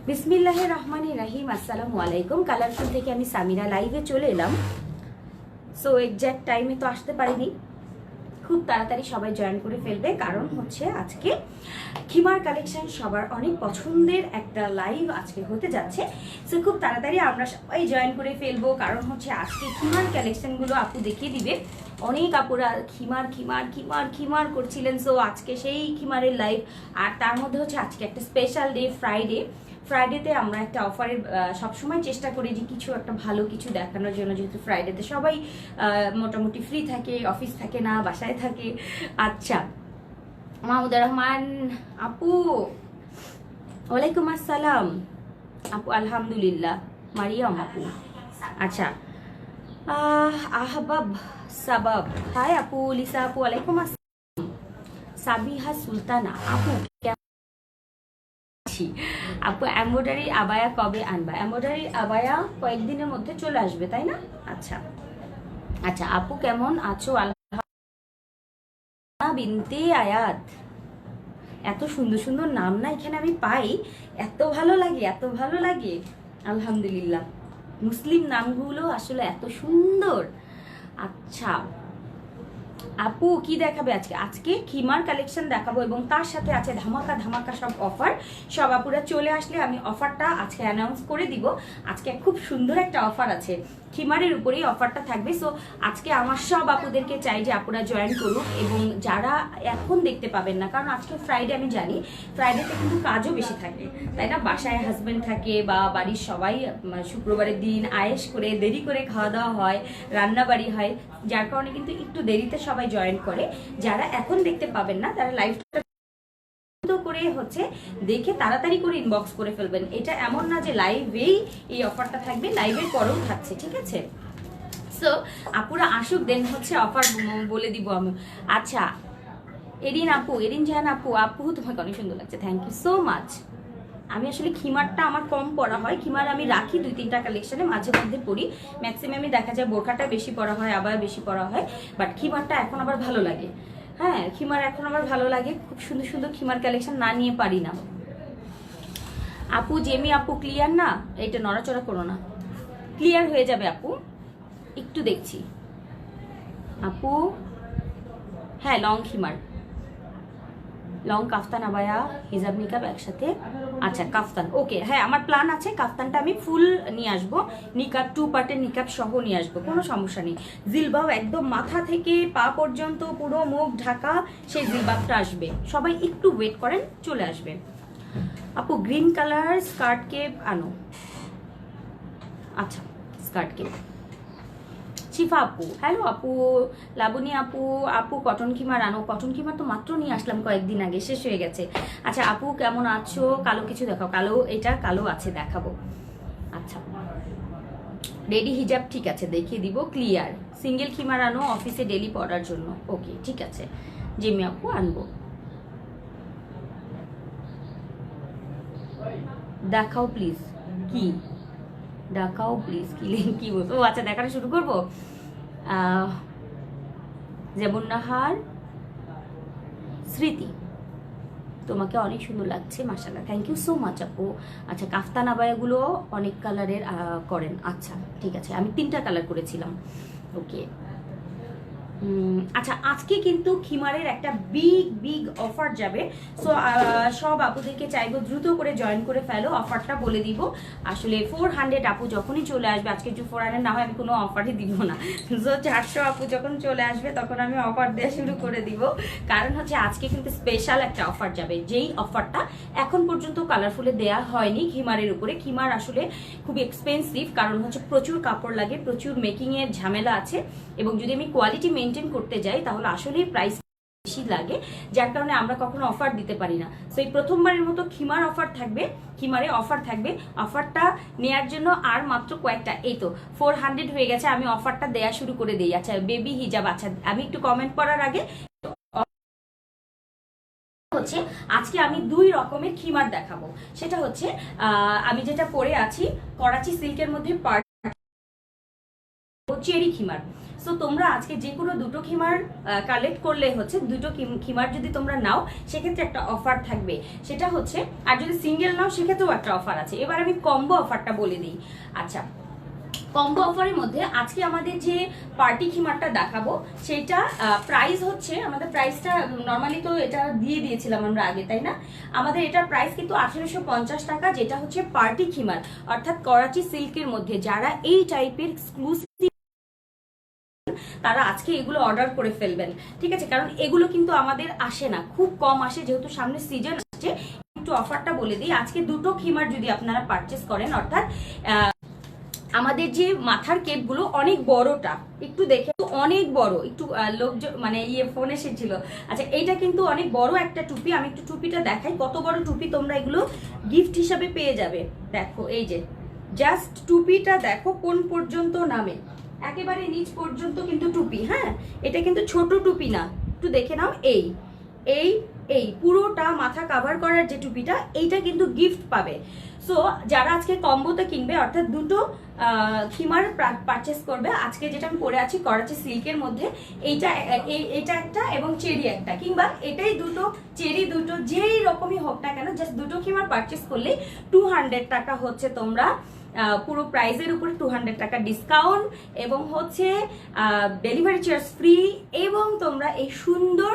বিসমিল্লাহির রহমানির রহিম। আসসালামু আলাইকুম। কালারফুল থেকে আমি সামিরা লাইভে চলে এলাম। সো এক্স্যাক্ট টাইমে তো আসতে পারিনি, খুব তাড়াতাড়ি সবাই জয়েন করে ফেলবে, কারণ হচ্ছে আজকে খিমার কালেকশন সবার অনেক পছন্দের একটা লাইভ আজকে হতে যাচ্ছে। সো খুব তাড়াতাড়ি আমরা সবাই জয়েন করে ফেলবো, কারণ হচ্ছে আজকে খিমার কালেকশনগুলো আপু দেখিয়ে দিবে। অনেক আপুরা খিমার খিমার খিমার খিমার করছিলেন, সো আজকে সেই খিমারের লাইভ। আর তার মধ্যে হচ্ছে আজকে একটা স্পেশাল ডে, ফ্রাইডেতে আমরা একটা অফারের সবসময় চেষ্টা করি যে কিছু একটা ভালো কিছু দেখানোর জন্য, যেহেতু ফ্রাইডেতে সবাই মোটামুটি ফ্রি থাকে, অফিস থাকে না, বাসায় থাকে। আচ্ছা, মাহমুদুর রহমান আপু, ওয়ালাইকুম আসসালাম আপু। আলহামদুলিল্লাহ। মারিয়াম আপু, আচ্ছা। আহবাব সাবাব, হাই আপু। লিসা আপু, ওয়ালাইকুম আসসালাম। সাবিহা সুলতানা আপু, আপু এমব্রয়ডারি আবায়া কবে আনবা? এমব্রয়ডারি আবায়া কয়েকদিনের মধ্যে চলে আসবে, তাই না? আচ্ছা আচ্ছা, আপু কেমন আছো? আল্লাহ বিনতে আয়াত, এত সুন্দর সুন্দর নাম না এখানে আমি পাই, এত ভালো লাগে, এত ভালো লাগে। আলহামদুলিল্লাহ, মুসলিম নামগুলো আসলে এত সুন্দর। আচ্ছা আপু কি দেখাবে আজকে? আজকে খিমার কালেকশন দেখাবো এবং তার সাথে আছে ধামাকা ধামাকা সব অফার। সব আপুরা চলে আসলে আমি অফারটা আজকে অ্যানাউন্স করে দিব। আজকে খুব সুন্দর একটা অফার আছে, খিমারের উপরেই অফারটা থাকবে। সো আজকে আমার সব আপুদেরকে চাই যে আপুরা জয়েন করুক, এবং যারা এখন দেখতে পাবেন না, কারণ আজকে ফ্রাইডে, আমি জানি ফ্রাইডেতে কিন্তু কাজও বেশি থাকে, তাই না? বাসায় হাজবেন্ড থাকে বা বাড়ির সবাই শুক্রবারের দিন আয়েশ করে দেরি করে খাওয়া দাওয়া হয়, রান্না বাড়ি হয়, যার কারণে কিন্তু একটু দেরিতে সবাই জয়েন করে। যারা এখন দেখতে পাবেন না তারা লাইভটা করে হচ্ছে দেখে তাড়াতাড়ি করে ইনবক্স করে ফেলবেন। এটা এমন না যে লাইভেই এই অফারটা থাকবে, লাইভের পরেও থাকছে, ঠিক আছে? সো আপুরা আসুক, দেন হচ্ছে অফার বলে দিব আমি। আচ্ছা এরিন আপু, এরিন জাহান আপু, আপু তোমাকে অনেক সুন্দর লাগছে, থ্যাংক ইউ সো মাচ। আমি আসলে খিমারটা আমার কম পরা হয়, খিমার আমি রাখি 2-3টা কালেকশনে, মাঝে মধ্যে পরি। ম্যাক্সিমামই দেখা যায় বোরখাটা বেশি পরা হয়, আবার বেশি পরা হয়, বাট খিমারটা এখন আবার ভালো লাগে। হ্যাঁ, খিমার এখন আমার ভালো লাগে, খুব সুন্দর সুন্দর খিমার কালেকশন না নিয়ে পারি না। আপু জেমি আপু ক্লিয়ার না? এটা নড়াচড়া করো না, ক্লিয়ার হয়ে যাবে আপু, একটু দেখছি আপু। হ্যাঁ, লং খিমার, লং কাফতান আবায়া হিজাব নিকাব একসাথে। আচ্ছা কাফতান, ওকে। হ্যাঁ, আমার প্ল্যান আছে কাফতানটা আমি ফুল নিয়ে আসবো, নিকাব 2 পার্টের নিকাব সহ নিয়ে আসবো, কোনো সমস্যা নেই। জিলবাব একদম মাথা থেকে পা পর্যন্ত পুরো মুখ ঢাকা, সেই জিলবাবটা আসবে। সবাই একটু ওয়েট করেন, চলে আসবে। আপু গ্রিন কালার স্কার্ট কেপ আনো। আচ্ছা স্কার্ট কেপ। শিফা আপু, হ্যালো আপু। লাবণী আপু, আপু কটন খিমার আনো। কটন খিমার তো মাত্র নিয়ে আসলাম কয়েকদিন আগে, শেষ হয়ে গেছে। আচ্ছা আপু কেমন আছো? কালো কিছু দেখাও, কালো, এটা কালো আছে, দেখাবো। আচ্ছা রেডি হিজাব, ঠিক আছে দেখিয়ে দিব, ক্লিয়ার। সিঙ্গেল খিমার আনো অফিসে ডেলি পরার জন্য, ওকে ঠিক আছে জিমি আপু আনবো। দেখাও প্লিজ, কি দেখাও প্লিজ, কি বলবো? আচ্ছা দেখানো শুরু করবো। যেমন নাহার স্মৃতি, তোমাকে অনেক সুন্দর লাগছে, মাশাআল্লাহ, থ্যাংক ইউ সো মাচ আপু। আচ্ছা কাফতান আবায়াগুলো অনেক কালারের করেন, আচ্ছা ঠিক আছে, আমি 3টা কালার করেছিলাম, ওকে। আচ্ছা আজকে কিন্তু খিমারের একটা বিগ অফার যাবে। সো সব আপুদেরকে চাইবো দ্রুত করে জয়েন করে ফেলো, অফারটা বলে দিব। আসলে 400 আপু যখনই চলে আসবে, আজকে যদি 400 না হয় আমি কোনো অফারই দিব না। সো 400 আপু যখন চলে আসবে তখন আমি অফার দেওয়া শুরু করে দিব, কারণ হচ্ছে আজকে কিন্তু স্পেশাল একটা অফার যাবে, যেই অফারটা এখন পর্যন্ত কালারফুলে দেয়া হয়নি খিমারের উপরে। খিমার আসলে খুব এক্সপেন্সিভ, কারণ হচ্ছে প্রচুর কাপড় লাগে, প্রচুর মেকিংয়ের ঝামেলা আছে, এবং যদি আমি কোয়ালিটি মেনটেন করতে যাই তাহলে আসলেই প্রাইস বেশি লাগে, যার কারণে আমরা কখনো অফার দিতে পারি না। সো এই প্রথমবারের মতো খিমার অফার থাকবে, খিমারে অফার থাকবে। অফারটা নেয়ার জন্য আর মাত্র কয়েকটা, এই তো 400 হয়ে গেছে, আমি অফারটা দেয়া শুরু করে দিই। আচ্ছা বেবি হিজাব, আচ্ছা আমি একটু কমেন্ট পড়ার আগে হচ্ছে আজকে আমি 2 রকমের খিমার দেখাবো। সেটা হচ্ছে আমি যেটা পরে আছি করাচি সিল্কের মধ্যে চেরি খিমার। সো তোমরা আজকে যে কোনো দুটো খিমার কালেক্ট করলে হচ্ছে, দুটো খিমার যদি তোমরা নাও সেক্ষেত্রে একটা অফার থাকবে, সেটা হচ্ছে, আর যদি সিঙ্গেল নাও সেক্ষেত্রেও একটা অফার আছে। এবার আমি কম্বো অফারটা বলে দিই। আচ্ছা, কম্বো অফারের মধ্যে আজকে আমাদের যে পার্টি খিমারটা দেখাবো সেটা প্রাইস হচ্ছে, আমাদের প্রাইসটা নর্মালি তো এটা দিয়ে দিয়েছিলাম আমরা আগে, তাই না? আমাদের এটার প্রাইস কিন্তু 1850 টাকা, যেটা হচ্ছে পার্টি খিমার, অর্থাৎ করাচি সিল্কের মধ্যে যারা এই টাইপের এক্সক্লুসিভ তারা আজকে এগুলো অর্ডার করে ফেলবেন, ঠিক আছে? কারণ এগুলো কিন্তু আমাদের আসে না, খুব কম আসে, যেহেতু সামনে সিজন আসছে। একটু অফারটা বলে দিই, আজকে দুটো খিমার যদি আপনারা পারচেস করেন, অর্থাৎ আমাদের যে মাথার কেপগুলো অনেক বড়টা, একটু দেখে অনেক বড়, একটু লোক মানে ফোন এসেছিল। আচ্ছা, এইটা কিন্তু অনেক বড় একটা টুপি, আমি একটু টুপিটা দেখাই কত বড় টুপি, তোমরা এগুলো গিফট হিসাবে পেয়ে যাবে। দেখো এই যে জাস্ট টুপিটা দেখো কোন পর্যন্ত নামে, একেবারে নিচ পর্যন্ত কিন্তু টুপি। হ্যাঁ, এটা কিন্তু ছোট টুপি না, একটু দেখে নাও। এই এই এই পুরোটা মাথা কাভার করার যে টুপিটা, এইটা কিন্তু গিফট পাবে। সো যারা আজকে কম্বোতে কিনবে, অর্থাৎ দুটো খিমার পারচেস করবে, আজকে যেটা আমি পরে আছি করাচি সিল্কের মধ্যে, এইটা একটা এবং চেরি একটা, কিংবা এটাই দুটো চেরি দুটো, যেই রকমই হোক না কেন, জাস্ট দুটো খিমার পারচেস করলে 200 টাকা হচ্ছে তোমরা পুরো প্রাইজের উপর 200 টাকা ডিসকাউন্ট, এবং হচ্ছে ডেলিভারি চার্জ ফ্রি, এবং তোমরা এই সুন্দর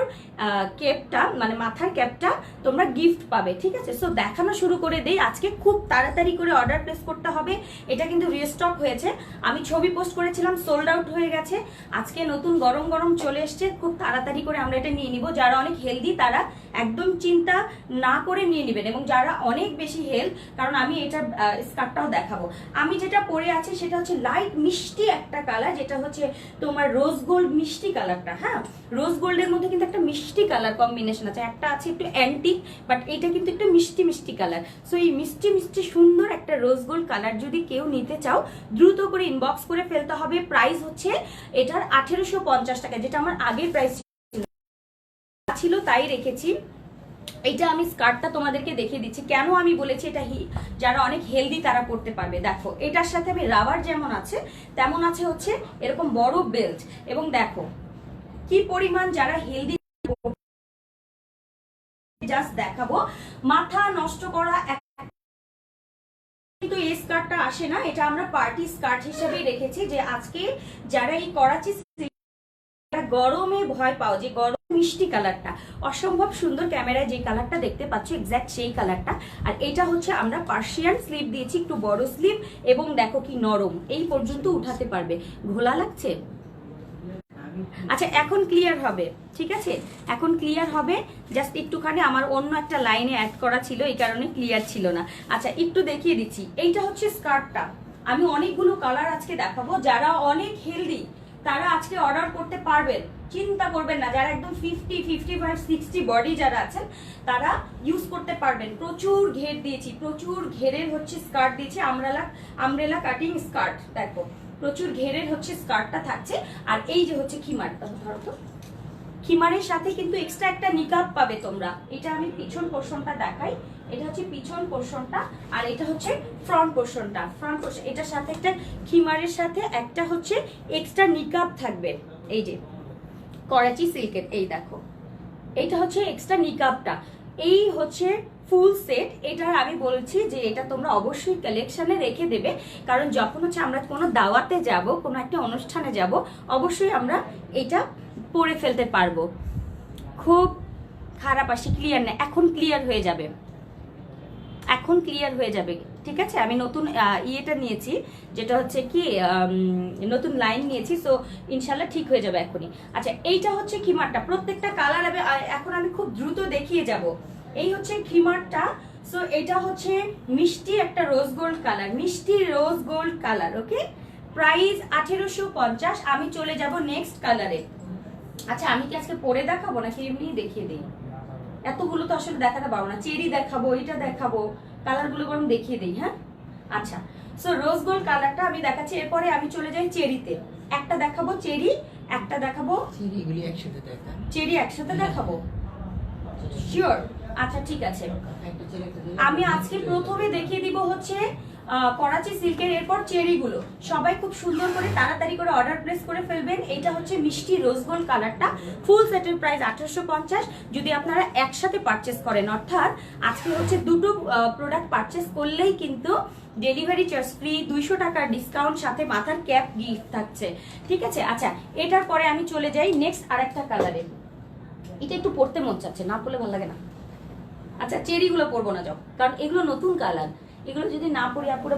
ক্যাপটা মানে মাথার ক্যাপটা তোমরা গিফট পাবে, ঠিক আছে? সো দেখানো শুরু করে দেই। আজকে খুব তাড়াতাড়ি করে অর্ডার প্লেস করতে হবে, এটা কিন্তু রিস্টক হয়েছে, আমি ছবি পোস্ট করেছিলাম, সোল্ড আউট হয়ে গেছে, আজকে নতুন গরম গরম চলে এসছে, খুব তাড়াতাড়ি করে আমরা এটা নিয়ে নিব। যারা অনেক হেলদি তারা একদম চিন্তা না করে নিয়ে নেবেন, এবং যারা অনেক বেশি হেলথ, কারণ আমি এটার স্কার্টটাও দেখাবো। আমি যেটা পরে আছি সেটা হচ্ছে লাইট মিষ্টি একটা কালার, যেটা হচ্ছে তোমার রোজ গোল্ড মিষ্টি কালারটা। হ্যাঁ, রোজ গোল্ডের মধ্যে কিন্তু একটা মিষ্টি কালার কম্বিনেশন আছে, একটা আছে একটু অ্যান্টিক, বাট এটা কিন্তু একটু মিষ্টি মিষ্টি কালার। সো এই মিষ্টি মিষ্টি সুন্দর একটা রোজ গোল্ড কালার যদি কেউ নিতে চাও, দ্রুত করে ইনবক্স করে ফেলতে হবে। প্রাইস হচ্ছে এটার 1850 টাকা, যেটা আমার আগের প্রাইস ছিল তাই রেখেছি। এইটা আমি স্কার্টটা তোমাদেরকে দেখিয়ে দিচ্ছি, কেন আমি বলেছি এটা যারা অনেক হেলদি তারা পড়তে পারবে। দেখো এটার সাথে আমি রাবার যেমন আছে তেমন আছে হচ্ছে এরকম বড় বেল্ট, এবং দেখো কি পরিমাণ যারা হেলদি, জাস্ট দেখাবো, মাথা নষ্ট করা কিন্তু এই স্কার্টটা আসে না, এটা আমরা পার্টি স্কার্ট হিসেবেই রেখেছি, যে আজকে যারা এই করাচি গরমে ভয় পাও, যে গরম মিষ্টি কালারটা অসম্ভব সুন্দর, ক্যামেরায় যে কালারটা দেখতে পাচ্ছ এক্স্যাক্ট সেই কালারটা। আর এটা হচ্ছে আমরা পার্সিয়ান স্লিভ দিয়েছি, একটু বড় স্লিভ, এবং দেখো কি নরম, এই পর্যন্ত উঠাতে পারবে। ঘোলা লাগছে? আচ্ছা, এখন ক্লিয়ার হবে, ঠিক আছে? এখন ক্লিয়ার হবে, জাস্ট একটুখানি আমার অন্য একটা লাইনে অ্যাড করা ছিল, এই কারণে ক্লিয়ার ছিল না। আচ্ছা, একটু দেখিয়ে দিচ্ছি, এইটা হচ্ছে স্কার্টটা, আমি অনেকগুলো কালার আজকে দেখাবো। যারা অনেক হেলদি তারা আজকে অর্ডার করতে পারবেন, চিন্তা করবেন না। যারা একদম 50, 55, 60 বডি যারা আছেন তারা ইউজ করতে পারবেন। প্রচুর ঘের দিয়েছি, প্রচুর ঘেরের হচ্ছে স্কার্ট দিয়েছি, আমব্রেলা কাটিং স্কার্ট। দেখো প্রচুর ঘেরের হচ্ছে স্কার্টটা থাকছে। আর এই যে হচ্ছে খিমারটা, ধরো তো, খিমারের সাথে কিন্তু এক্সট্রা একটা নিকাব পাবে তোমরা। এটা আমি পিছন পোর্শনটা দেখাই, এটা হচ্ছে পিছন পোর্শনটা, আর এটা হচ্ছে ফ্রন্ট পোর্শনটা। ফ্রন্ট পোর্শন এটার সাথে একটা খিমারের সাথে একটা হচ্ছে এক্সট্রা নিকাব থাকবে, এই যে করাচি সিল্কের, এই দেখো এইটা হচ্ছে এক্সট্রা নিকাবটা। এই হচ্ছে ফুল সেট। এটার আমি বলছি যে এটা তোমরা অবশ্যই কালেকশনে রেখে দেবে, কারণ যখন হচ্ছে আমরা কোনো দাওয়াতে যাব, কোনো একটা অনুষ্ঠানে যাব, অবশ্যই আমরা এটা পরে ফেলতে পারবো। খুব খারাপ আসি, ক্লিয়ার না, এখন ক্লিয়ার হয়ে যাবে, এখন ক্লিয়ার হয়ে যাবে, ঠিক আছে? আমি নতুন ইয়েটা নিয়েছি, যেটা হচ্ছে কি নতুন লাইন নিয়েছি, সো ইনশাল্লাহ ঠিক হয়ে যাবে এখনই। আচ্ছা, এইটা হচ্ছে খিমারটা, প্রত্যেকটা কালার এখন আমি খুব দ্রুত দেখিয়ে যাব। এই হচ্ছে খিমারটা। সো এটা হচ্ছে মিষ্টি একটা রোজ গোল্ড কালার, মিষ্টি রোজ গোল্ড কালার। ওকে, প্রাইস 1850। আমি চলে যাব নেক্সট কালারে। আচ্ছা, আমি কি আজকে পরে দেখাবো নাকি এমনি দেখিয়ে দিই? এতগুলো তো আসলে দেখাতে পারবো না, চেরি দেখাবো, এটা দেখাবো, কালারগুলো বরং দেখিয়ে দিই। হ্যাঁ, আচ্ছা, সো রোজ গোল্ড কালারটা আমি দেখাচ্ছি, এরপরে আমি চলে যাই চেরিতে। একটা দেখাবো চেরি, একটা দেখাবো চেরি, একসাথে দেখাবো, শিওর? আচ্ছা ঠিক আছে, আমি আজকে প্রথমে দেখিয়ে দিব হচ্ছে করাচি সিল্কের। এরপর চেরিগুলো সবাই খুব সুন্দর করে তাড়াতাড়ি করে অর্ডার প্লেস করে ফেলবেন। এটা হচ্ছে মিষ্টি রোজ গোল্ড কালারটা, ফুল সেটের প্রাইস 1850। যদি আপনারা একসাথে পারচেস করেন, অর্থাৎ আজকে হচ্ছে দুটো প্রোডাক্ট পারচেস করলেই কিন্তু ডেলিভারি চার্জ ফ্রি, 200 টাকার ডিসকাউন্ট, সাথে মাথার ক্যাপ গিফট থাকছে, ঠিক আছে। আচ্ছা, এটার পরে আমি চলে যাই নেক্সট আরেকটা কালারে। এটা একটু পরতে মন চাচ্ছে, না পরলে ভালো লাগে না। আচ্ছা, চেরিগুলো পরবো না যাও, কারণ এগুলো নতুন কালার, এগুলো যদি না পরি আপুরা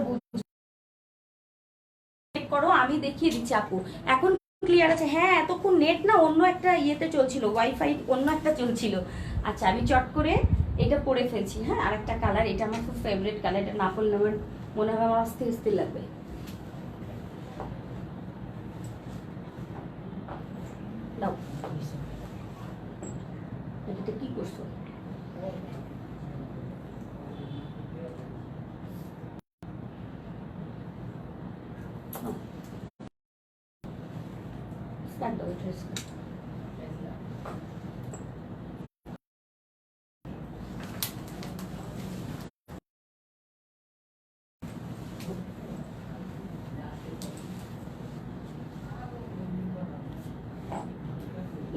করো, আমি দেখিয়ে দিচ্ছি আপু। এখন ক্লিয়ার আছে? হ্যাঁ, এতক্ষণ নেট না অন্য একটা ইয়েতে চলছিল, ওয়াইফাই অন্য একটা চলছিল। আচ্ছা, আমি চট করে এটা পরে ফেলছি। হ্যাঁ, আরেকটা কালার, এটা আমার খুব ফেভারিট কালার। এটা না পরলে আমার মনে হয় আমার অস্থির অস্থির লাগবে। দাও, এটা কি করছো? Start the dress.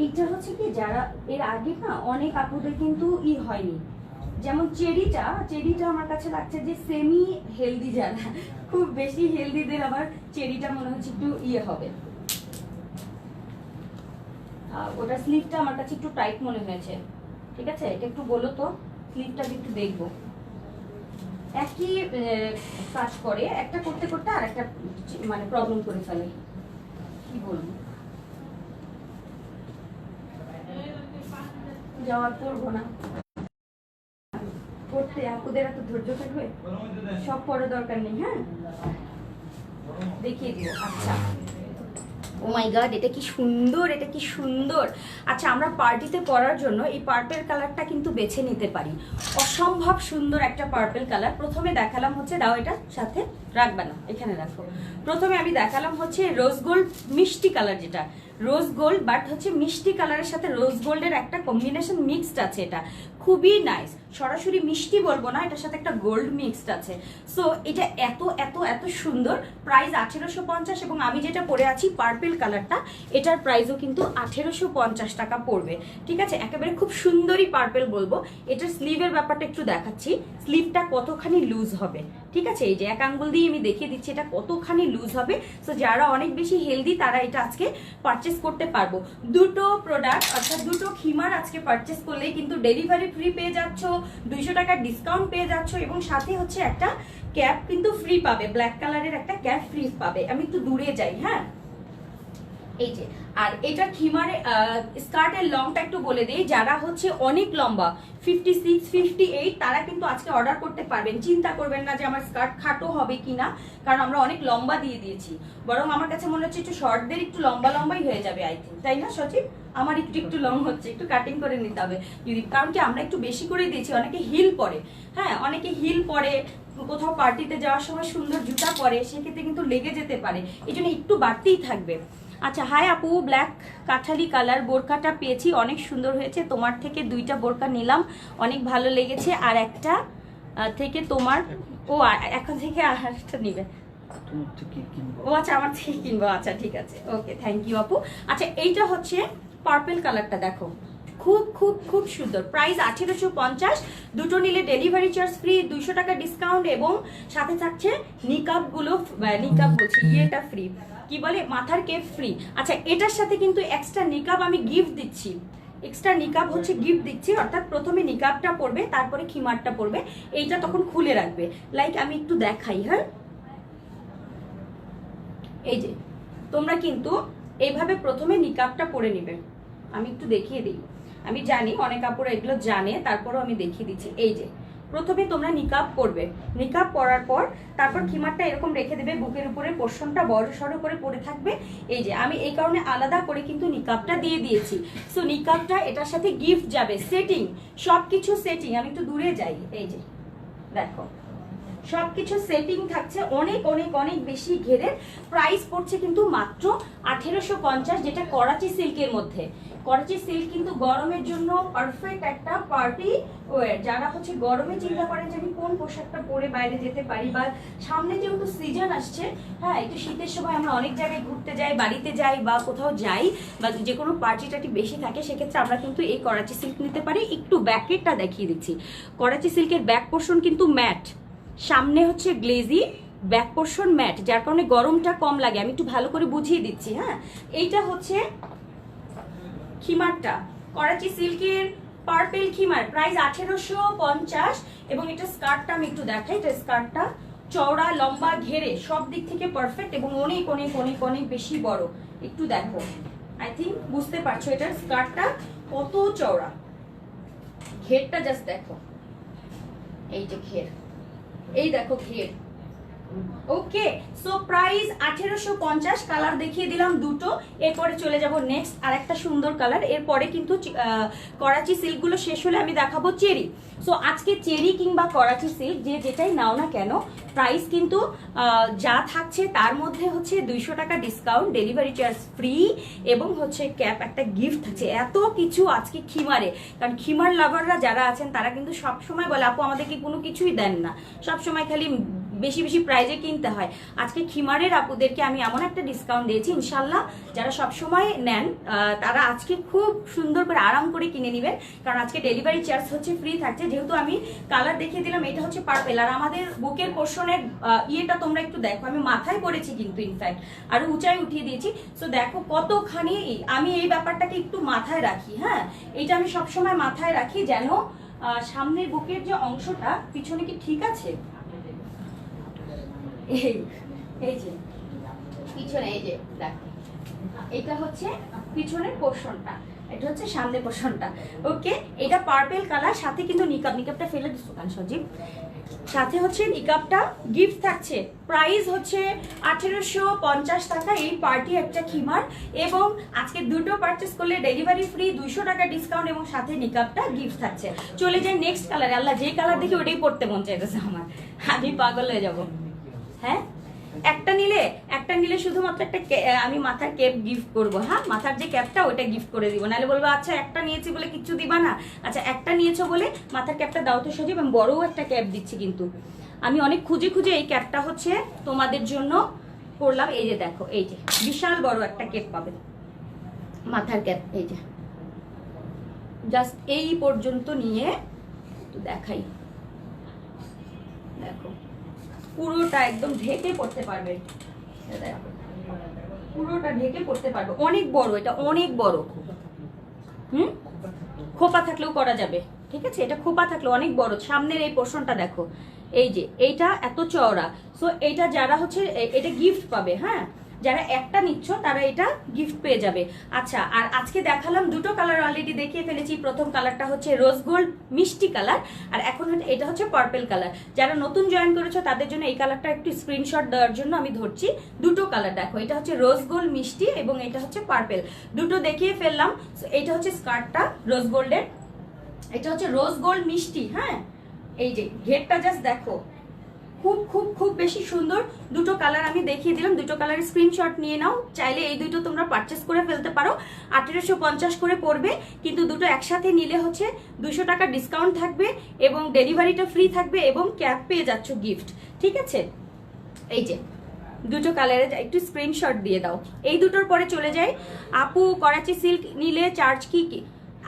এটা হচ্ছে কি, যারা এর আগে না অনেক আপুদের কিন্তু হয়নি, যেমন চেরিটা আমার কাছে লাগছে যে সেমি হেলদি, যারা খুব বেশি হেলদিদের আবার চেরিটা মনে হচ্ছে একটু হবে। ওটা স্লিভটা আমার কাছে একটু টাইট মনে হয়েছে, ঠিক আছে। এটা একটু বলো তো, স্লিভটা একটু দেখবো। একই কাজ করে, একটা করতে করতে আর একটা মানে প্রবলেম করে ফেলে, কি বলবো। যাওয়ার করবো না, করতে আপুদের এত ধৈর্য থাকবে, সব পরে দরকার নেই। হ্যাঁ, দেখিয়ে দিও। আচ্ছা, ও মাই গড, এটা কি সুন্দর, এটা কি সুন্দর। আচ্ছা, আমরা পার্টিতে পরার জন্য এই পার্পল কালারটা কিন্তু বেছে নিতে পারি, অসম্ভব সুন্দর একটা পার্পল কালার। প্রথমে দেখালাম হচ্ছে, দাও এটা সাথে রাখবে না, এখানে রাখো। প্রথমে আমি দেখালাম হচ্ছে রোজ গোল্ড মিষ্টি কালার, যেটা রোজ গোল্ড বাট হচ্ছে মিষ্টি কালারের সাথে রোজ গোল্ডের একটা কম্বিনেশন মিক্সড আছে। এটা খুবই নাইস, সরাসরি মিষ্টি বলবো না, এটার সাথে একটা গোল্ড মিক্সড আছে। সো এটা এত এত এত সুন্দর। প্রাইস 1850, এবং আমি যেটা পরে আছি পার্পল কালারটা, এটার প্রাইসও কিন্তু 1850 টাকা পড়বে, ঠিক আছে। একেবারে খুব সুন্দরই পার্পল বলবো। এটার স্লিভের ব্যাপারটা একটু দেখাচ্ছি, স্লিভটা কতখানি লুজ হবে, ঠিক আছে। এই যে এক আঙ্গুল দিয়ে আমি দেখিয়ে দিচ্ছি এটা কতখানি লুজ হবে। সো যারা অনেক বেশি হেলদি তারা এটা আজকে পারচেস করতে পারবো। দুটো প্রোডাক্ট অর্থাৎ দুটো খিমার আজকে পারচেস করলেই কিন্তু ডেলিভারি ফ্রি পেয়ে যাচ্ছ, 200 টাকার ডিসকাউন্ট পেয়ে যাচ্ছ, এবং সাথে হচ্ছে একটা ক্যাপ কিন্তু ফ্রি পাবে, ব্ল্যাক কালারের একটা ক্যাপ ফ্রি পাবে। আমি একটু দূরে যাই। হ্যাঁ, এই যে, আর এটা খিমারে স্কার্টের লংটা একটু বলে দেই, যারা হচ্ছে অনেক লম্বা 56, 58 তারা কিন্তু আজকে অর্ডার করতে পারবেন। চিন্তা করবেন না যে আমার স্কার্ট খাটো হবে কিনা, কারণ আমরা অনেক লম্বা দিয়ে দিয়েছি। বরং আমার কাছে মনে হচ্ছে একটু শর্টদের একটু লম্বা লম্বাই হয়ে যাবে, আই থিঙ্ক, তাই না সচিব? আমার একটু একটু লং হচ্ছে, একটু কাটিং করে নিতে হবে যদি, কারণ কি আমরা একটু বেশি করে দিয়েছি। অনেকে হিল পরে, হ্যাঁ অনেকে হিল পরে, কোথাও পার্টিতে যাওয়ার সময় সুন্দর জুতা পরে, সেক্ষেত্রে কিন্তু লেগে যেতে পারে, এই জন্য একটু বাড়তেই থাকবে। আচ্ছা, হাই আপু, ব্ল্যাক কাঠালি কালার বোরকাটা পেয়েছি, অনেক সুন্দর হয়েছে। তোমার থেকে 2টা বোরকা নিলাম, অনেক ভালো লেগেছে। আর একটা থেকে তোমার, ও এখন থেকে আরেকটা নিবে? ও আচ্ছা, আমার থেকে কিনবো। আচ্ছা, ঠিক আছে, ওকে, থ্যাংক ইউ আপু। আচ্ছা, এইটা হচ্ছে পার্পল কালারটা, দেখো খুব খুব খুব সুন্দর। প্রাইস 1850, দুটো নিলে ডেলিভারি চার্জ ফ্রি, 200 টাকা ডিসকাউন্ট, এবং সাথে থাকছে নিকাব বলছি, ইয়েটা ফ্রি, কি বলে, মাথার কেপ ফ্রি। আচ্ছা, এটার সাথে কিন্তু এক্সট্রা নিকাব আমি গিফট দিচ্ছি, এক্সট্রা নিকাব হচ্ছে গিফট দিচ্ছি, অর্থাৎ প্রথমে নিকাবটা পরবে, তারপরে খিমারটা পরবে, এইটা তখন খুলে রাখবে। লাইক আমি একটু দেখাই। হ্যাঁ, এই যে তোমরা কিন্তু এইভাবে প্রথমে নিকাবটা পরে নিবে। আমি একটু দেখিয়ে দিই, আমি জানি অনেক আপুরা এগুলো জানে, তারপরও আমি দেখিয়ে দিচ্ছি। এই যে প্রথমে তোমরা নিকাব পরবে, নিকাব পরার পর তারপর খিমারটা এরকম রেখে দেবে, বুকের উপরে পোর্শনটা বড় সড়ো করে পরে থাকবে। এই যে আমি এই কারণে আলাদা করে কিন্তু নিকাবটা দিয়ে দিয়েছি। সো নিকাবটা এটার সাথে গিফট যাবে, সেটিং, সবকিছু সেটিং। আমি একটু দূরে যাই, এই যে দেখো সবকিছু সেটিং থাকছে, অনেক অনেক অনেক বেশি ঘেরের। প্রাইস পড়ছে কিন্তু মাত্র 1850, যেটা করাচি সিল্কের মধ্যে। করাচি সিল্ক কিন্তু গরমের জন্য পারফেক্ট একটা পার্টি ওয়্যার। যারা হচ্ছে গরমে চিন্তা করেন যে আমি কোন পোশাকটা পরে বাইরে যেতে পারি, বা সামনে যেহেতু সিজন আসছে, হ্যাঁ একটু শীতের সময় আমরা অনেক জায়গায় ঘুরতে যাই, বাড়িতে যাই বা কোথাও যাই, বা যে কোনো পার্টি টাটি বেশি থাকে, সেক্ষেত্রে আমরা কিন্তু এই করাচি সিল্ক নিতে পারি। একটু ব্যাকেটটা দেখিয়ে দিচ্ছি। করাচি সিল্কের ব্যাক পোর্শন কিন্তু ম্যাট, সামনে হচ্ছে গ্লেজি, ব্যাক পোর্শন ম্যাট, যার কারণে গরমটা কম লাগে। আমি একটু ভালো করে বুঝিয়ে দিচ্ছি। হ্যাঁ, এইটা হচ্ছে খিমারটা, করাচি সিল্কের পার্পেল খিমার, প্রাইস 1850। এবং এটা স্কার্টটা আমি একটু দেখাই। এটা স্কার্টটা চওড়া, লম্বা, ঘেরে সব দিক থেকে পারফেক্ট এবং অনেক অনেক অনেক অনেক বেশি বড়। একটু দেখো, আই থিঙ্ক বুঝতে পারছো এটার স্কার্টটা কত চওড়া। ঘেরটা জাস্ট দেখো, এই যে ঘের, এই দেখো ঘের। ওকে, সো প্রাইস 1850। কালার দেখিয়ে দিলাম দুটো, এরপরে চলে যাব নেক্সট আর একটা সুন্দর কালার। এরপরে কিন্তু করাচি সিল্কগুলো শেষ হলে আমি দেখাবো চেরি। সো আজকে চেরি কিংবা করাচি সিল্ক যে যেটাই নাও না কেন, প্রাইস কিন্তু যা থাকছে তার মধ্যে হচ্ছে 200 টাকা ডিসকাউন্ট, ডেলিভারি চার্জ ফ্রি, এবং হচ্ছে ক্যাপ একটা গিফট থাকছে। এত কিছু আজকে খিমারে, কারণ খিমার লাভাররা যারা আছেন তারা কিন্তু সবসময় বলে আপু আমাদেরকে কোনো কিছুই দেন না, সবসময় খালি বেশি বেশি প্রাইজে কিনতে হয়। আজকে খিমারের আপুদেরকে আমি এমন একটা ডিসকাউন্ট দিয়েছি, ইনশাল্লাহ যারা সবসময় নেন তারা আজকে খুব সুন্দর করে আরাম করে কিনে নেবেন, কারণ আজকে ডেলিভারি চার্জ হচ্ছে ফ্রি থাকছে। যেহেতু আমি কালার দেখিয়ে দিলাম, এটা হচ্ছে পার্পেল, আর আমাদের বুকের পোর্শনের ইয়েটা তোমরা একটু দেখো, আমি মাথায় পরেছি কিন্তু ইনফ্যাক্ট আরো উঁচাই উঠিয়ে দিয়েছি। সো দেখো কতখানি আমি এই ব্যাপারটাকে একটু মাথায় রাখি। হ্যাঁ, এটা আমি সবসময় মাথায় রাখি যেন সামনের বুকের যে অংশটা, পিছনে কি ঠিক আছে, এই যে পিছনে, এই যে দেখো এটা হচ্ছে পিছনের পোর্শনটা, এটা হচ্ছে সামনের পোর্শনটা। ওকে, এটা পার্পল কালার, সাথে কিন্তু নিকাবটা ফেলে দিচ্ছ কান সজীব, সাথে হচ্ছে নিকাবটা গিফট থাকছে। প্রাইস হচ্ছে 1850 টাকা এই পার্টি একটা খিমার, এবং আজকে দুটো পারচেস করলে ডেলিভারি ফ্রি, 200 টাকা ডিসকাউন্ট, এবং সাথে নিকাবটা গিফট থাকছে। চলে যাই নেক্সট কালারে। আল্লাহ, যে কালার দেখি ওটাই পড়তে মন চাইতেছে আমার, আমি পাগল হয়ে যাবো। হ্যাঁ, একটা নিলে শুধুমাত্র একটা আমি মাথার ক্যাপ গিফট করবো। হ্যাঁ, মাথার যে ক্যাপটা ওটা গিফট করে দিব, নাহলে বলবো আচ্ছা একটা নিয়েছি বলে কিচ্ছু দিবা না। আচ্ছা একটা নিয়েছো বলে মাথার ক্যাপটা দাও তো সজীব, আমি বড়ও একটা ক্যাপ দিচ্ছি। কিন্তু আমি অনেক খুঁজে খুঁজে এই ক্যাপটা হচ্ছে তোমাদের জন্য করলাম। এই যে দেখো, এই যে বিশাল বড় একটা ক্যাপ পাবে, মাথার ক্যাপ। এই যে জাস্ট এই পর্যন্ত নিয়ে একটু দেখাই, দেখো পুরোটা একদম ঢেকে পড়তে পারবে, পুরোটা ঢেকে পড়তে পারবে। অনেক বড়, এটা অনেক বড়। খোপা থাকলেও করা যাবে, ঠিক আছে, এটা খোপা থাকলে অনেক বড়। সামনের এই পোর্শনটা দেখো, এই যে এইটা এত চওড়া। সো এইটা যারা হচ্ছে এটা গিফট পাবে। হ্যাঁ, যারা একটা নিচ্ছ তারা এটা গিফট পেয়ে যাবে। আচ্ছা, আর আজকে দেখালাম দুটো কালার, অলরেডি দেখিয়ে ফেলেছি। প্রথম কালারটা হচ্ছে রোজ গোল্ড মিষ্টি কালার, আর এখন এটা হচ্ছে পার্পল কালার। যারা নতুন জয়েন করেছো তাদের জন্য এই কালারটা একটু স্ক্রিনশট দেওয়ার জন্য আমি ধরছি। দুটো কালার দেখো, এটা হচ্ছে রোজ গোল্ড মিষ্টি এবং এটা হচ্ছে পার্পল, দুটো দেখিয়ে ফেললাম। এটা হচ্ছে স্কার্টটা রোজ গোল্ডের, এটা হচ্ছে রোজ গোল্ড মিষ্টি। হ্যাঁ, এই যে ঘেরটা জাস্ট দেখো, খুব খুব খুব বেশি সুন্দর। দুটো কালার আমি দেখিয়ে দিলাম, দুটো কালারের স্ক্রিনশট নিয়ে নাও। চাইলে এই দুটো তোমরা পারচেস করে ফেলতে পারো। 1850 করে পড়বে, কিন্তু দুটো একসাথে নিলে হচ্ছে 200 টাকা ডিসকাউন্ট থাকবে, এবং ডেলিভারিটা ফ্রি থাকবে, এবং ক্যাপ পেয়ে যাচ্ছ গিফট। ঠিক আছে, এই যে দুটো কালারে একটু স্ক্রিনশট দিয়ে দাও। এই দুটোর পরে চলে যাই। আপু করাচি সিল্ক নিলে চার্জ কি কি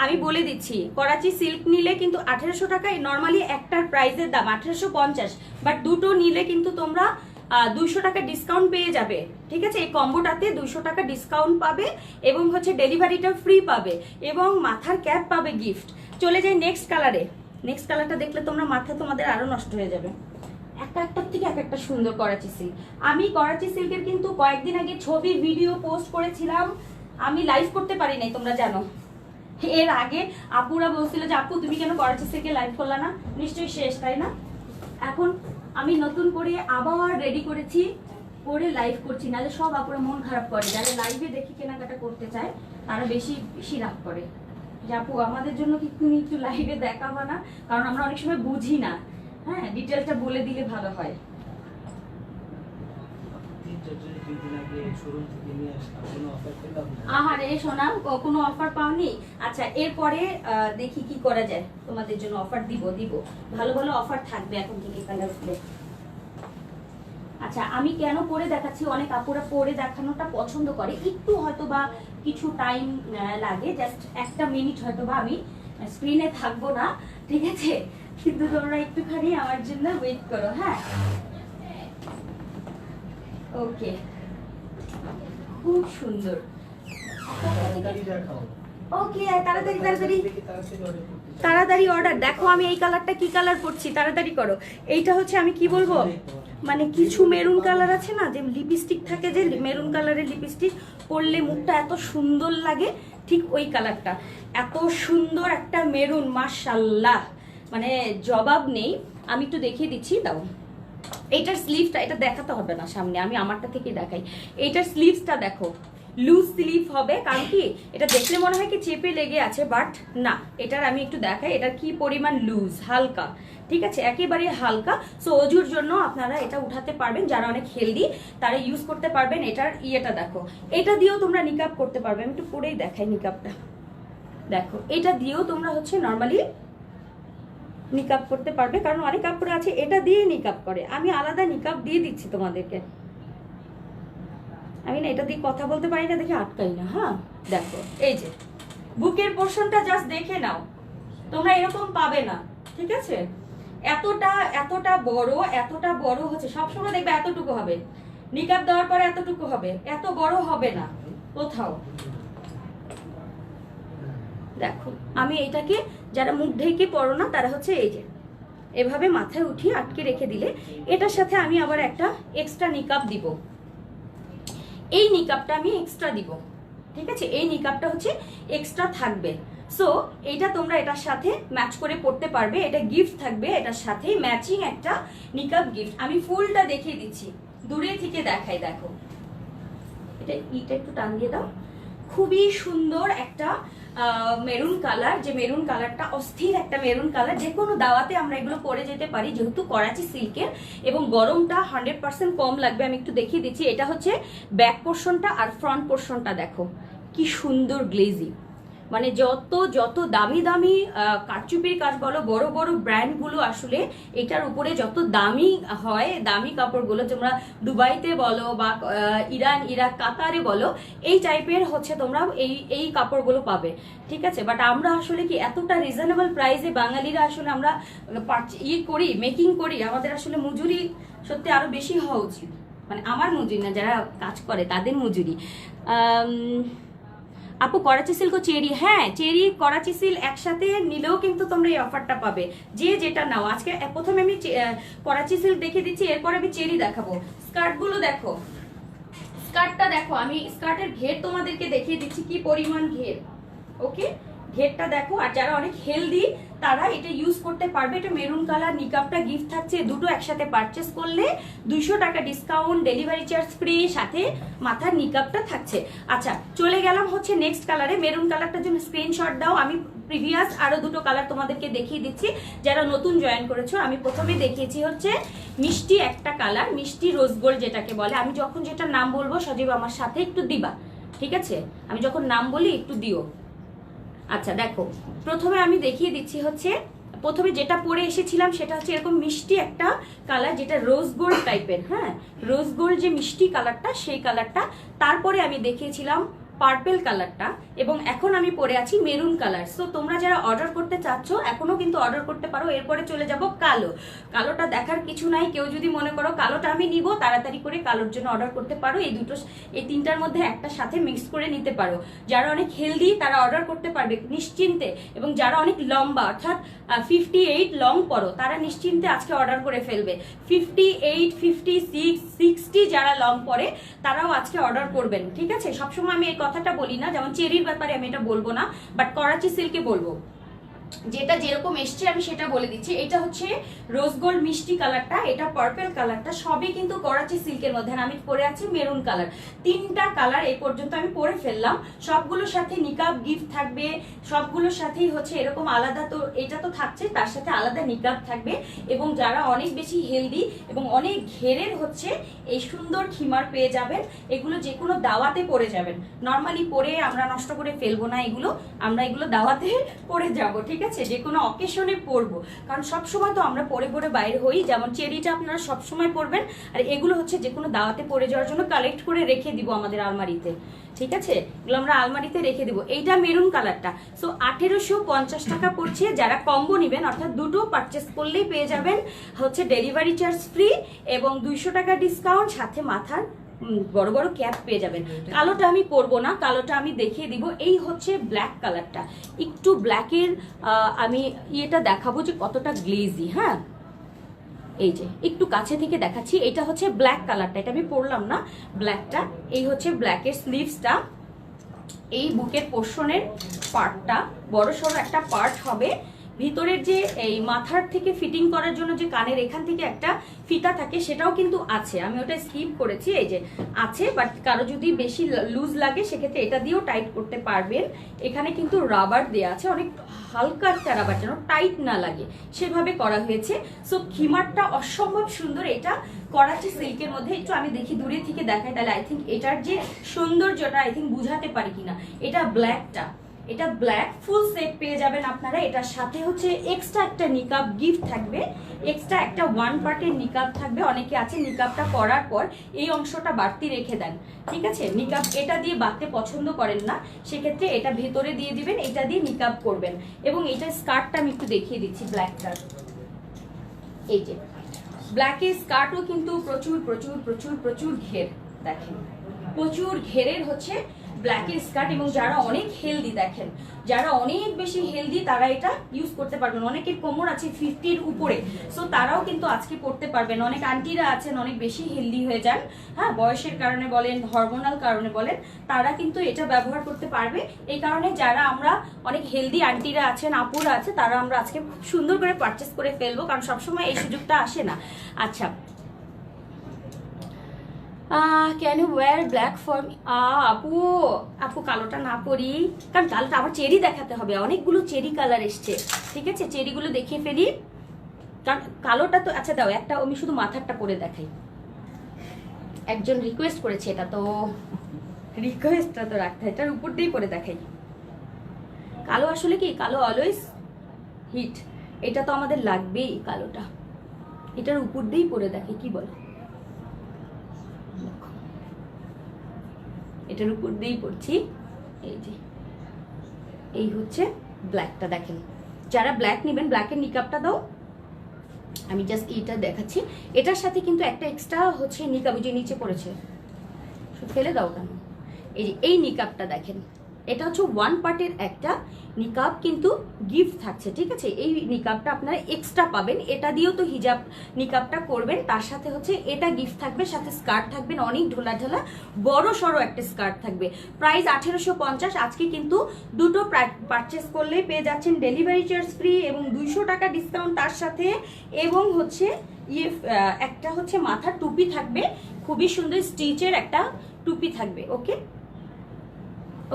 আমি বলে দিচ্ছি। করাচি সিল্ক নিলে কিন্তু 1800 টাকায় নর্মালি একটার প্রাইসের দাম 1850, বাট দুটো নিলে কিন্তু তোমরা 200 টাকা ডিসকাউন্ট পেয়ে যাবে। ঠিক আছে, এই কম্বোটাতে 200 টাকা ডিসকাউন্ট পাবে, এবং হচ্ছে ডেলিভারিটা ফ্রি পাবে, এবং মাথার ক্যাপ পাবে গিফট। চলে যাই নেক্সট কালারে। নেক্সট কালারটা দেখলে তোমরা মাথা তোমাদের আরো নষ্ট হয়ে যাবে। একটার থেকে এক একটা সুন্দর করাচি সিল্ক। আমি করাচি সিল্কের কিন্তু কয়েকদিন আগে ছবি ভিডিও পোস্ট করেছিলাম, আমি লাইভ করতে পারি নাই, তোমরা জানো। এর আগে আপুরা বলছিল যে আপু তুমি কেন করাচি সিল্কে লাইভ করলা না, নিশ্চয়ই শেষ, তাই না? এখন আমি নতুন করে আবার রেডি করেছি, করে লাইভ করছি, নাহলে সব আপুরা মন খারাপ করে। যারা লাইভে দেখি কেনাকাটা করতে চায় তারা বেশি বেশি রাগ করে যে আপু আমাদের জন্য কি তুমি একটু লাইভে দেখাবা না, কারণ আমরা অনেক সময় বুঝি না। হ্যাঁ, ডিটেলটা বলে দিলে ভালো হয়। আহারে সোনা, কোনো অফার পাওনি? আচ্ছা এরপরে দেখি কি করা যায়, তোমাদের জন্য অফার দিব ভালো ভালো অফার থাকবে এখন থেকে কালারফুলে। আচ্ছা আমি কেন পরে দেখাচ্ছি, অনেক আপুরা পরে দেখানোটা পছন্দ করে, একটু হয়তো বা কিছু টাইম লাগে, জাস্ট 1 মিনিট হয়তো বা আমি স্ক্রিনে থাকবো না, ঠিক আছে? কিন্তু তোমরা একটুখানি আমার জন্য ওয়েট করো, হ্যাঁ? ওকে, খুব সুন্দর। ওকে তাড়াতাড়ি অর্ডার। দেখো আমি এই কালারটা কি কালার পরছি, তাড়াতাড়ি করো। এইটা হচ্ছে আমি কি বলবো, মানে কিছু মেরুন কালার আছে না, যে লিপস্টিক থাকে, যে মেরুন কালারের লিপস্টিক পরলে মুখটা এত সুন্দর লাগে, ঠিক ওই কালারটা। এত সুন্দর একটা মেরুন, মাশাআল্লাহ, মানে জবাব নেই। আমি একটু দেখিয়ে দিচ্ছি, দাও। এইটার স্লিভটা, এটা দেখাতে হবে না সামনে, আমি আমারটা থেকে দেখাই। এইটার স্লিভসটা দেখো, লুজ স্লিভ হবে, কারণ কি এটা দেখলে মনে হয় কি চেপে লেগে আছে, বাট না, এটার আমি একটু দেখাই এটার কি পরিমাণ লুজ, হালকা, ঠিক আছে, একেবারে হালকা। সো অজুর জন্য আপনারা এটা উঠাতে পারবেন, যারা অনেক হেলদি তারা ইউজ করতে পারবেন। এটার ইয়েটা দেখো, এটা দিয়েও তোমরা নিকাব করতে পারবে। আমি একটু পরেই দেখাই নিকাবটা, দেখো এটা দিয়েও তোমরা হচ্ছে নর্মালি নিকাব করতে পারবে, কারণ অনেক কাপড় আছে এটা দিয়ে নিকাব করে, আমি আলাদা নিকাব দিয়ে দিচ্ছি তোমাদেরকে। আমি না এটা দিয়ে কথা বলতে পারি না, দেখে আটকাই না। হ্যাঁ দেখো, এই যে বুকের পোর্শনটা জাস্ট দেখে নাও, তোমরা এরকম পাবে না, ঠিক আছে? এতটা বড় হচ্ছে, সবসময় দেখবে এতটুকু হবে, নিকাব দেওয়ার পরে এতটুকু হবে, এত বড় হবে না কোথাও। দেখো আমি এটাকে, যারা মুখ ঢেকে পড়ো না তারা হচ্ছে এই যে এভাবে মাথায় উঠিয়ে আটকে রেখে দিলে, এটার সাথে আমি আবার একটা এক্সট্রা নিকাব দিব। এই নিকাবটা আমি এক্সট্রা দিব, ঠিক আছে? এই নিকাবটা হচ্ছে এক্সট্রা থাকবে। সো এটা তোমরা এটার সাথে ম্যাচ করে পড়তে পারবে, এটা গিফট থাকবে, এটার সাথে ম্যাচিং একটা নিকাব গিফট। আমি ফুলটা দেখিয়ে দিচ্ছি, দূরে থেকে দেখাই, দেখো এটা একটু টান দিয়ে দাও। খুবই সুন্দর একটা মেরুন কালার, যে মেরুন কালারটা অস্থির একটা মেরুন কালার, যে কোনো দাওয়াতে আমরা এগুলো পরে যেতে পারি, যেহেতু করাচি সিল্কের, এবং গরমটা 100% কম লাগবে। আমি একটু দেখিয়ে দিচ্ছি, এটা হচ্ছে ব্যাক পোর্শনটা, আর ফ্রন্ট পোর্শনটা দেখো কি সুন্দর গ্লেজি, মানে যত দামি দামি কারচুপির কাজ বলো, বড় বড় ব্র্যান্ডগুলো আসলে এটার উপরে যত দামি হয়, দামি কাপড়গুলো তোমরা দুবাইতে বলো বা ইরান, ইরাক, কাতারে বলো, এই টাইপের হচ্ছে তোমরা এই কাপড়গুলো পাবে, ঠিক আছে? বাট আমরা আসলে কি এতটা রিজনেবল প্রাইসে বাঙালিরা আসলে আমরা করি, মেকিং করি, আমাদের আসলে মজুরি সত্যি আরো বেশি হওয়া উচিত, মানে আমার মজুরি না, যারা কাজ করে তাদের মজুরি। আপু করাচি সিল্ক ও চেরি, হ্যাঁ চেরি করাচি সিল্ক একসাথে নিলেও কিন্তু তোমরা এই অফারটা পাবে, যে যেটা নাও। আজকে প্রথমে আমি করাচি সিল্ক দেখিয়ে দিচ্ছি, এরপর আমি চেরি দেখাবো। স্কার্টগুলো দেখো, স্কার্টটা দেখো, আমি স্কার্টের ঘের তোমাদেরকে দেখিয়ে দিচ্ছি কি পরিমাণ ঘের। ওকে, ঘেরটা দেখো। আর যারা অনেক হেলদি তারা এটা ইউজ করতে পারবে। এটা মেরুন কালার, নিকাবটা গিফট থাকছে, দুটো একসাথে পারচেস করলে 200 টাকা ডিসকাউন্ট, ডেলিভারি চার্জ ফ্রি, সাথে মাথার নিকাবটা থাকছে। আচ্ছা চলে গেলাম হচ্ছে নেক্সট কালারে। মেরুন কালারটার জন্য স্ক্রিনশট দাও, আমি প্রিভিয়াস আরো দুটো কালার তোমাদেরকে দেখিয়ে দিচ্ছি যারা নতুন জয়েন করেছো। আমি প্রথমে দেখিয়েছি হচ্ছে মিষ্টি একটা কালার, মিষ্টি রোজ গোল্ড যেটাকে বলে। আমি যখন যেটা নাম বলবো সজীব আমার সাথে একটু দিবা, ঠিক আছে? আমি যখন নাম বলি একটু দিও। আচ্ছা দেখো, প্রথমে আমি দেখিয়ে দিচ্ছি হচ্ছে, প্রথমে যেটা পরে এসেছিলাম সেটা হচ্ছে এরকম মিষ্টি একটা কালার, যেটা রোজ গোল্ড টাইপের, হ্যাঁ রোজ গোল্ড যে মিষ্টি কালারটা, সেই কালারটা। তারপরে আমি দেখিয়েছিলাম পার্পেল কালারটা, এবং এখন আমি পরে আছি মেরুন কালার। সো তোমরা যারা অর্ডার করতে চাচ্ছ এখনো কিন্তু অর্ডার করতে পারো। এরপরে চলে যাব কালো। কালোটা দেখার কিছু নাই, কেউ যদি মনে করো কালোটা আমি নিব, তাড়াতাড়ি করে কালোর জন্য অর্ডার করতে পারো। এই তিনটার মধ্যে একটা সাথে মিক্স করে নিতে পারো। যারা অনেক হেলদি তারা অর্ডার করতে পারবে নিশ্চিন্তে, এবং যারা অনেক লম্বা অর্থাৎ 58 লং পরো তারা নিশ্চিন্তে আজকে অর্ডার করে ফেলবে। 58, 56, 60 যারা লং পরে তারাও আজকে অর্ডার করবেন, ঠিক আছে? সবসময় আমি এই কথাটা বলি না, যেমন চেরির ব্যাপারে আমি এটা বলবো না, বাট করাচি সিল্কে বলবো। যেটা যেরকম এসছে আমি সেটা বলে দিচ্ছি। এটা হচ্ছে রোজ গোল্ড মিষ্টি কালারটা, এটা পার্পল কালারটা, সবই কিন্তু করাচি সিল্কের মধ্যে। আমি পরে আছি মেরুন কালার। 3টা কালার এই পর্যন্ত আমি পরে ফেললাম। সবগুলোর সাথে নিকাব গিফট থাকবে, সবগুলোর সাথেই হচ্ছে এরকম আলাদা, তো এটা তো থাকছে, তার সাথে আলাদা নিকাব থাকবে। এবং যারা অনেক বেশি হেলদি এবং অনেক ঘেরের হচ্ছে এই সুন্দর খিমার পেয়ে যাবেন। এগুলো যে কোনো দাওয়াতে পরে যাবেন, নর্মালি পরে আমরা নষ্ট করে ফেলবো না, এগুলো আমরা এগুলো দাওয়াতে পরে যাব, ঠিক আছে, যে কোনো অকেশনে পরবো। কারণ সবসময় তো আমরা পরে পরে বাইরে হই, যেমন চেরিটা আপনারা সবসময় পরবেন, আর এগুলো হচ্ছে যে কোনো দাওয়াতে পরে যাওয়ার জন্য কালেক্ট করে রেখে দিব আমাদের আলমারিতে, ঠিক আছে, এগুলো আমরা আলমারিতে রেখে দিব। এইটা মেরুন কালারটা, সো 1850 টাকা পড়ছে। যারা কম্বো নেবেন, অর্থাৎ দুটো পারচেস করলেই পেয়ে যাবেন হচ্ছে ডেলিভারি চার্জ ফ্রি এবং 200 টাকা ডিসকাউন্ট, সাথে মাথার বড় বড় ক্যাপ পেয়ে যাবেন। কালোটা আমি পরবো না, কালোটা আমি দেখিয়ে দিব। এই হচ্ছে ব্ল্যাক কালারটা, একটু ব্ল্যাকের আমি ইয়েটা দেখাবো যে কতটা গ্লেজি। হ্যাঁ, এই যে একটু কাছে থেকে দেখাচ্ছি, এটা হচ্ছে ব্ল্যাক কালারটা, এটা আমি পরলাম না, ব্ল্যাকটা। এই হচ্ছে ব্ল্যাকের স্লিভসটা, এই বুকের পোর্শনের পার্টটা বড় সড়ো একটা পার্ট হবে। ভিতরের যে এই মাথার থেকে ফিটিং করার জন্য যে কানের এখান থেকে একটা ফিতা থাকে, সেটাও কিন্তু আছে, আমি ওটা স্কিপ করেছি, এই যে আছে। বাট কারো যদি বেশি লুজ লাগে সেক্ষেত্রে এটা দিয়েও টাইট করতে পারবেন। এখানে কিন্তু রাবার দেওয়া আছে, অনেক হালকা একটা রাবার, যেন টাইট না লাগে সেভাবে করা হয়েছে। সো খিমারটা অসম্ভব সুন্দর। এটা করাচি সিল্কের মধ্যে, একটু আমি দেখি দূরে থেকে দেখাই, তাহলে আই থিঙ্ক এটার যে সৌন্দর্যটা আই থিঙ্ক বুঝাতে পারি কিনা। এটা ব্ল্যাকটা, এটা ব্ল্যাক ফুল সেট পেয়ে যাবেন আপনারা। এটার সাথে হচ্ছে এক্সট্রা একটা নিকাব গিফট থাকবে, এক্সট্রা একটা 1 পার্টের নিকাব থাকবে। অনেকে আছে নিকাবটা পরার পর এই অংশটা বাড়তি রেখে দেন, ঠিক আছে, নিকাব এটা দিয়ে বাড়তে পছন্দ করেন না, সেক্ষেত্রে এটা ভেতরে দিয়ে দিবেন, এটা দিয়ে নিকাব করবেন। এবং এটা স্কার্টটা আমি একটু দেখিয়ে দিচ্ছি, ব্ল্যাকটা, এই যে ব্ল্যাকের স্কার্টও কিন্তু প্রচুর প্রচুর প্রচুর প্রচুর ঘের, দেখেন প্রচুর ঘেরের হচ্ছে ব্ল্যাকের স্কার্ট। এবং যারা অনেক হেলদি, দেখেন যারা অনেক বেশি হেলদি তারা এটা ইউজ করতে পারবেন। অনেকের কোমর আছে 50-র উপরে, সো তারাও কিন্তু আজকে পড়তে পারবেন। অনেক আন্টিরা আছেন অনেক বেশি হেলদি হয়ে যান, হ্যাঁ, বয়সের কারণে বলেন, হরমোনাল কারণে বলেন, তারা কিন্তু এটা ব্যবহার করতে পারবে। এই কারণে যারা আমরা অনেক হেলদি আন্টিরা আছেন, আপুরা আছে, তারা আমরা আজকে সুন্দর করে পারচেস করে ফেলবো, কারণ সবসময় এই সুযোগটা আসে না। আচ্ছা, can you wear black for me? আপু আপু কালোটা না পরি, কারণ কালোটা আবার চেরি দেখাতে হবে, অনেকগুলো চেরি কালার এসছে, ঠিক আছে, চেরিগুলো দেখিয়ে ফেলি। কারণ কালোটা তো, আচ্ছা দাও একটা, আমি শুধু মাথারটা পরে দেখাই। একজন রিকোয়েস্ট করেছে, এটা তো রিকোয়েস্টটা তো রাখতে হয়, এটার উপর দিয়েই পরে দেখাই। কালো আসলে কি, কালো অলওয়েজ হিট, এটা তো আমাদের লাগবেই, কালোটা এটার উপর দিয়েই পরে দেখাই, কি বলো? এটার উপর দিয়েই পড়ছি, এই যে এই হচ্ছে ব্ল্যাকটা, দেখেন যারা ব্ল্যাক নেবেন ব্ল্যাকের নিকাবটা দাও, আমি জাস্ট এইটা দেখাচ্ছি। এটার সাথে কিন্তু একটা এক্সট্রা হচ্ছে নিকাব, যে নিচে পড়েছে, ফেলে দাও কেন, এই যে এই নিকাবটা দেখেন, এটা হচ্ছে 1 পার্টের একটা নিকাব কিন্তু গিফট থাকছে, ঠিক আছে, এই নিকাবটা আপনারা এক্সট্রা পাবেন। এটা দিয়েও তো হিজাব নিকাবটা করবেন, তার সাথে হচ্ছে এটা গিফট থাকবে, সাথে স্কার্ট থাকবেন, অনেক ঢোলা ঢোলা বড় সড়ো একটা স্কার্ট থাকবে। প্রাইস 1850। আজকে কিন্তু দুটো পারচেস করলে পেয়ে যাচ্ছেন ডেলিভারি চার্জ ফ্রি এবং 200 টাকা ডিসকাউন্ট তার সাথে। এবং হচ্ছে ইয়ে একটা হচ্ছে মাথার টুপি থাকবে, খুবই সুন্দর স্টিচের একটা টুপি থাকবে। ওকে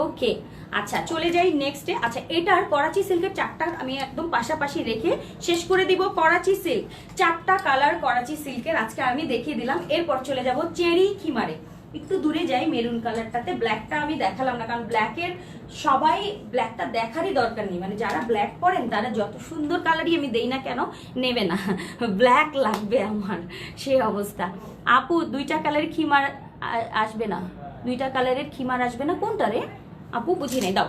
ওকে, আচ্ছা চলে যাই নেক্সটে। আচ্ছা, এটার করাচি সিল্কের 4টা আমি একদম পাশাপাশি রেখে শেষ করে দিব। করাচি সিল্ক 4টা কালার করাচি সিল্কের আজকে আমি দেখিয়ে দিলাম। এরপর চলে যাব চেরি খিমারে। একটু দূরে যাই, মেরুন কালারটাতে, ব্ল্যাকটা আমি দেখালাম না, কারণ ব্ল্যাকের সবাই ব্ল্যাকটা দেখারই দরকার নেই, মানে যারা ব্ল্যাক পরেন তারা যত সুন্দর কালারই আমি দেই না কেন নেবে না, ব্ল্যাক লাগবে আমার, সেই অবস্থা। আপু 2টা কালারের খিমার আসবে না, 2টা কালারের খিমার আসবে না, কোনটা রে আপু বুঝি নাই, দাও।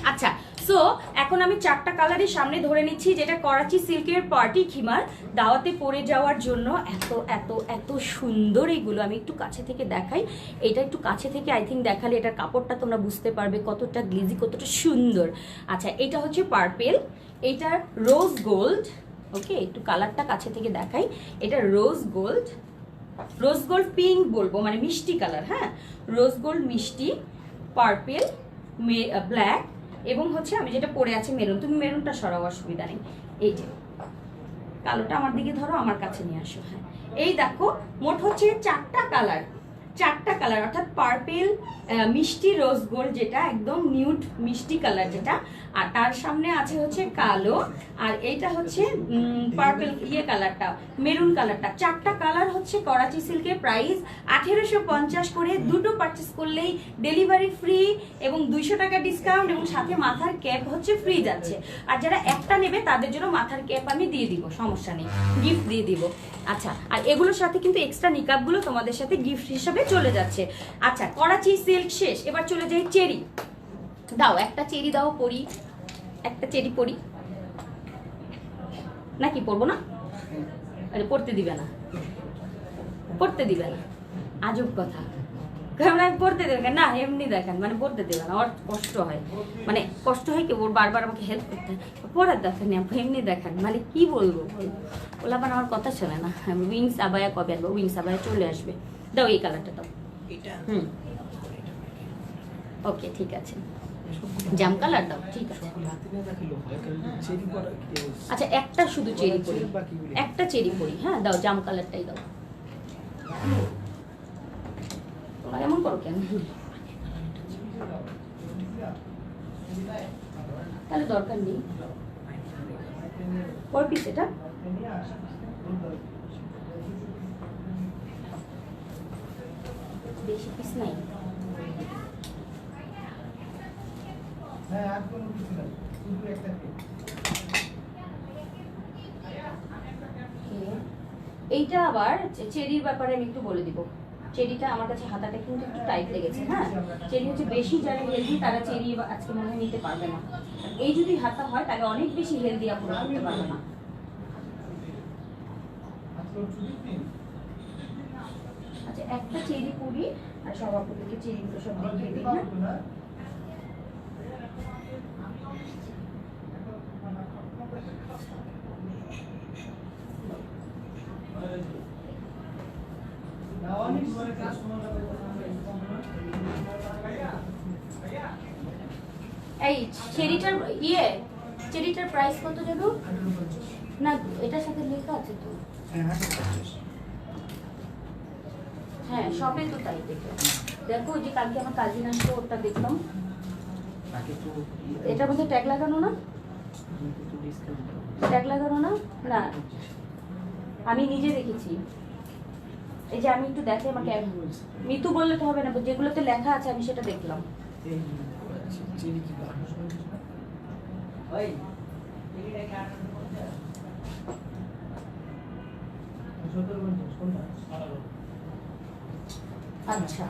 আচ্ছা, সো এখন আমি 4টা কালারই সামনে ধরে নিচ্ছি, যেটা করাচি সিল্কের পার্টি খিমার, দাওয়াতে পরে যাওয়ার জন্য এত এত এত সুন্দর এগুলো। আমি একটু কাছে থেকে দেখাই, এটা একটু কাছে থেকে আই থিঙ্ক দেখালে এটার কাপড়টা তোমরা বুঝতে পারবে কতটা গ্লিজি, কতটা সুন্দর। আচ্ছা, এটা হচ্ছে পার্পেল, এটা রোজ গোল্ড, ওকে একটু কালারটা কাছে থেকে দেখাই, এটা rose gold, rose gold pink বলবো, মানে মিষ্টি কালার, হ্যাঁ রোজ গোল্ড মিষ্টি, পার্পেল, ব্ল্যাক, এবং হচ্ছে আমি যেটা পরে আছি মেরুন, তুমি মেরুনটা সরাও, অসুবিধা নেই। এই যে কালোটা আমার দিকে ধরো, আমার কাছে নিয়ে আসো। হ্যাঁ, এই দেখো মোট হচ্ছে 4টা কালার, 4টা কালার, অর্থাৎ পার্পেল, মিষ্টি রোজ গোল্ড যেটা একদম নিউড মিষ্টি কালার যেটা, আর তার সামনে আছে হচ্ছে কালো, আর এইটা হচ্ছে পার্পেল ইয়ে কালারটা, মেরুন কালারটা। 4টা কালার হচ্ছে করাচি সিল্কের প্রাইস 1850 করে। দুটো পারচেস করলেই ডেলিভারি ফ্রি এবং 200 টাকা ডিসকাউন্ট এবং সাথে মাথার ক্যাপ হচ্ছে ফ্রি যাচ্ছে। আর যারা একটা নেবে তাদের জন্য মাথার ক্যাপ আমি দিয়ে দিব, সমস্যা নেই, গিফট দিয়ে দিব। আচ্ছা, আর এগুলোর সাথে কিন্তু এক্সট্রা নিকাবগুলো তোমাদের সাথে গিফট হিসাবে চলে যাচ্ছে। আচ্ছা, করাচি সিল্ক শেষ, এবার চলে যাই চেরি। দাও একটা চেরি দাও, পরি একটা চেরি পরি, নাকি পরবো না? আরে পড়তে দিবে না, পড়তে দিবে না, আজব কথা। পড়তে দেবে না, এমনি দেখেন, মানে পড়তে দেবে না, ওর কষ্ট হয়, মানে কষ্ট হয় কি, ওর বারবার আমাকে হেল্প করতে হয়, পড়ার দেখেন এমনি দেখেন, মানে কি বলবো, ওলা আবার আমার কথা শোনে না। উইংস আবায়া কবে আসবে? উইংস আবায়া চলে আসবে। দাও এই কালারটা দাও। ওকে ঠিক আছে, জাম কালার দাও, ঠিক আছে। আচ্ছা একটা শুধু চেরি পরি, একটা চেরি পরি। হ্যাঁ দাও, জাম কালারটাই দাও। এমন করো কেন? তাহলে দরকার নেই। কয় পিস এটা? বেশি পিস নাই। এইটা আবার চেরির ব্যাপারে আমি একটু বলে দিব। চেরিটা আমার কাছে হাতাটা কিন্তু একটু টাইট লেগেছে। হ্যাঁ, চেরি হচ্ছে বেশি যারা হেলদি তারা চেরি আজকে মনে হয় নিতে পারবে না। এই যদি হাতা হয় তাহলে অনেক বেশি হেলদি আপনারা করতে পারবে না। আচ্ছা একটা চেরি পুরি আর সব আপনাদেরকে চেরিগুলো সব দেখিয়ে দিই। হ্যাঁ এই চেরিটার চেরিটার প্রাইস কত জানো? না এটার সাথে লেখা আছে তো। হ্যাঁ শপে তো তাই দেখো, যে কালকে আমার কাজিন আসতো ওটা দেখলাম, এটার মধ্যে ট্যাগ লাগানো না? ট্যাগ লাগানো না? না আমি নিজে দেখেছি। এই যে আমি একটু দেখে আমাকে মিতু বললে তো হবে না, যেগুলোতে লেখা আছে আমি সেটা দেখলাম। আচ্ছা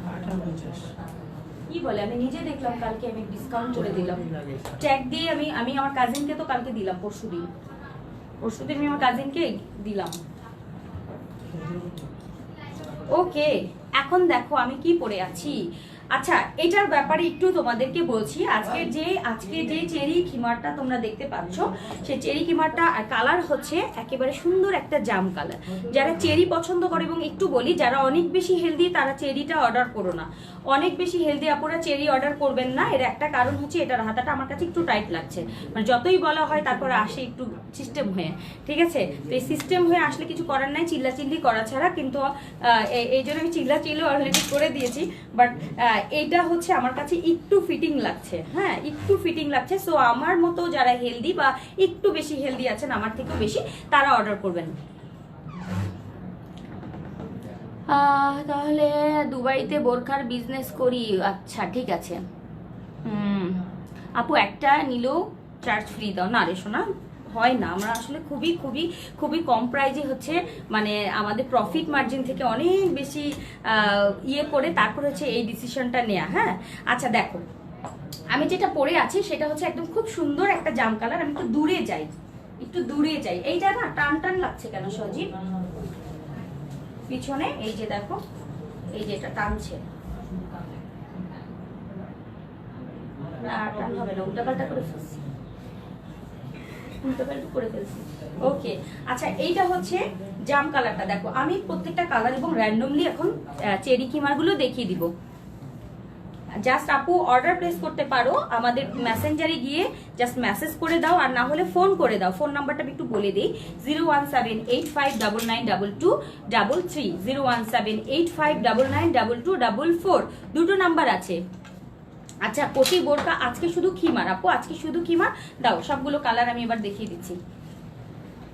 কি বলে, আমি নিজে দেখলাম কালকে, আমি ডিসকাউন্ট করে দিলাম ট্যাগ দিয়ে। আমি আমার কাজিনকে তো কালকে দিলাম, পরশুদিন আমি আমার কাজিনকে দিলাম। ওকে এখন দেখো আমি কি পরে আছি। আচ্ছা এটার ব্যাপারে একটু তোমাদেরকে বলছি। আজকে যে চেরি খিমারটা তোমরা দেখতে পাচ্ছ, সেই চেরি খিমারটা কালার হচ্ছে একেবারে সুন্দর একটা জাম কালার। যারা চেরি পছন্দ করে, এবং একটু বলি যারা অনেক বেশি হেলদি তারা চেরিটা অর্ডার করো না। অনেক বেশি হেলদি আপুরা চেরি অর্ডার করবেন না। এর একটা কারণ হচ্ছে এটার হাতাটা আমার কাছে একটু টাইট লাগছে, মানে যতই বলা হয় তারপরে আসে একটু সিস্টেম হয়ে, ঠিক আছে? তো এই সিস্টেম হয়ে আসলে কিছু করার নাই, চিল্লাচিল্লি করা ছাড়া। কিন্তু এই জন্য আমি চিল্লাচিল্লি অলরেডি করে দিয়েছি, বাট এইটা হচ্ছে আমার কাছে একটু ফিটিং লাগছে। হ্যাঁ একটু ফিটিং লাগছে। সো আমার মতো যারা হেলদি বা একটু বেশি হেলদি আছেন, আমার থেকেও বেশি, তারা অর্ডার করবেন। তাহলে দুবাইতে বোরখার বিজনেস করি। আচ্ছা ঠিক আছে। আপু একটা নিলেও চার্জ ফ্রি দাও না? রে শোনা হয় না, আমরা আসলে খুবই খুবই খুবই কম প্রাইজে হচ্ছে, মানে আমাদের প্রফিট মার্জিন থেকে অনেক বেশি ইয়ে করে তারপর হচ্ছে এই ডিসিশনটা নেওয়া। হ্যাঁ আচ্ছা দেখো আমি যেটা পরে আছি সেটা হচ্ছে একদম খুব সুন্দর একটা জাম কালার। আমি একটু দূরে যাই, এইটা না টান টান লাগছে কেন সজীব? পিছনে এই যে দেখো, এই যে এটা টানছে, টান হবে না, উল্টাপাল্টা করে ফেলছি। ওকে আচ্ছা এইটা হচ্ছে জাম কালারটা। দেখো আমি প্রত্যেকটা কালার এবং র্যান্ডমলি এখন চেরি কিমার গুলো দেখিয়ে দিব। জাস্ট আপু অর্ডার প্লেস করতে পারো আমাদের মেসেঞ্জারে গিয়ে, জাস্ট মেসেজ করে দাও, আর না হলে ফোন করে দাও। ফোন নাম্বারটা আমি একটু বলে দিই, 01785992233, 01785992244, দুটো নাম্বার আছে। আচ্ছা কোটি বোরকা আজকে শুধু খিমার আপু, আজকে শুধু খিমার দাও। সবগুলো কালার আমি এবার দেখিয়ে দিচ্ছি।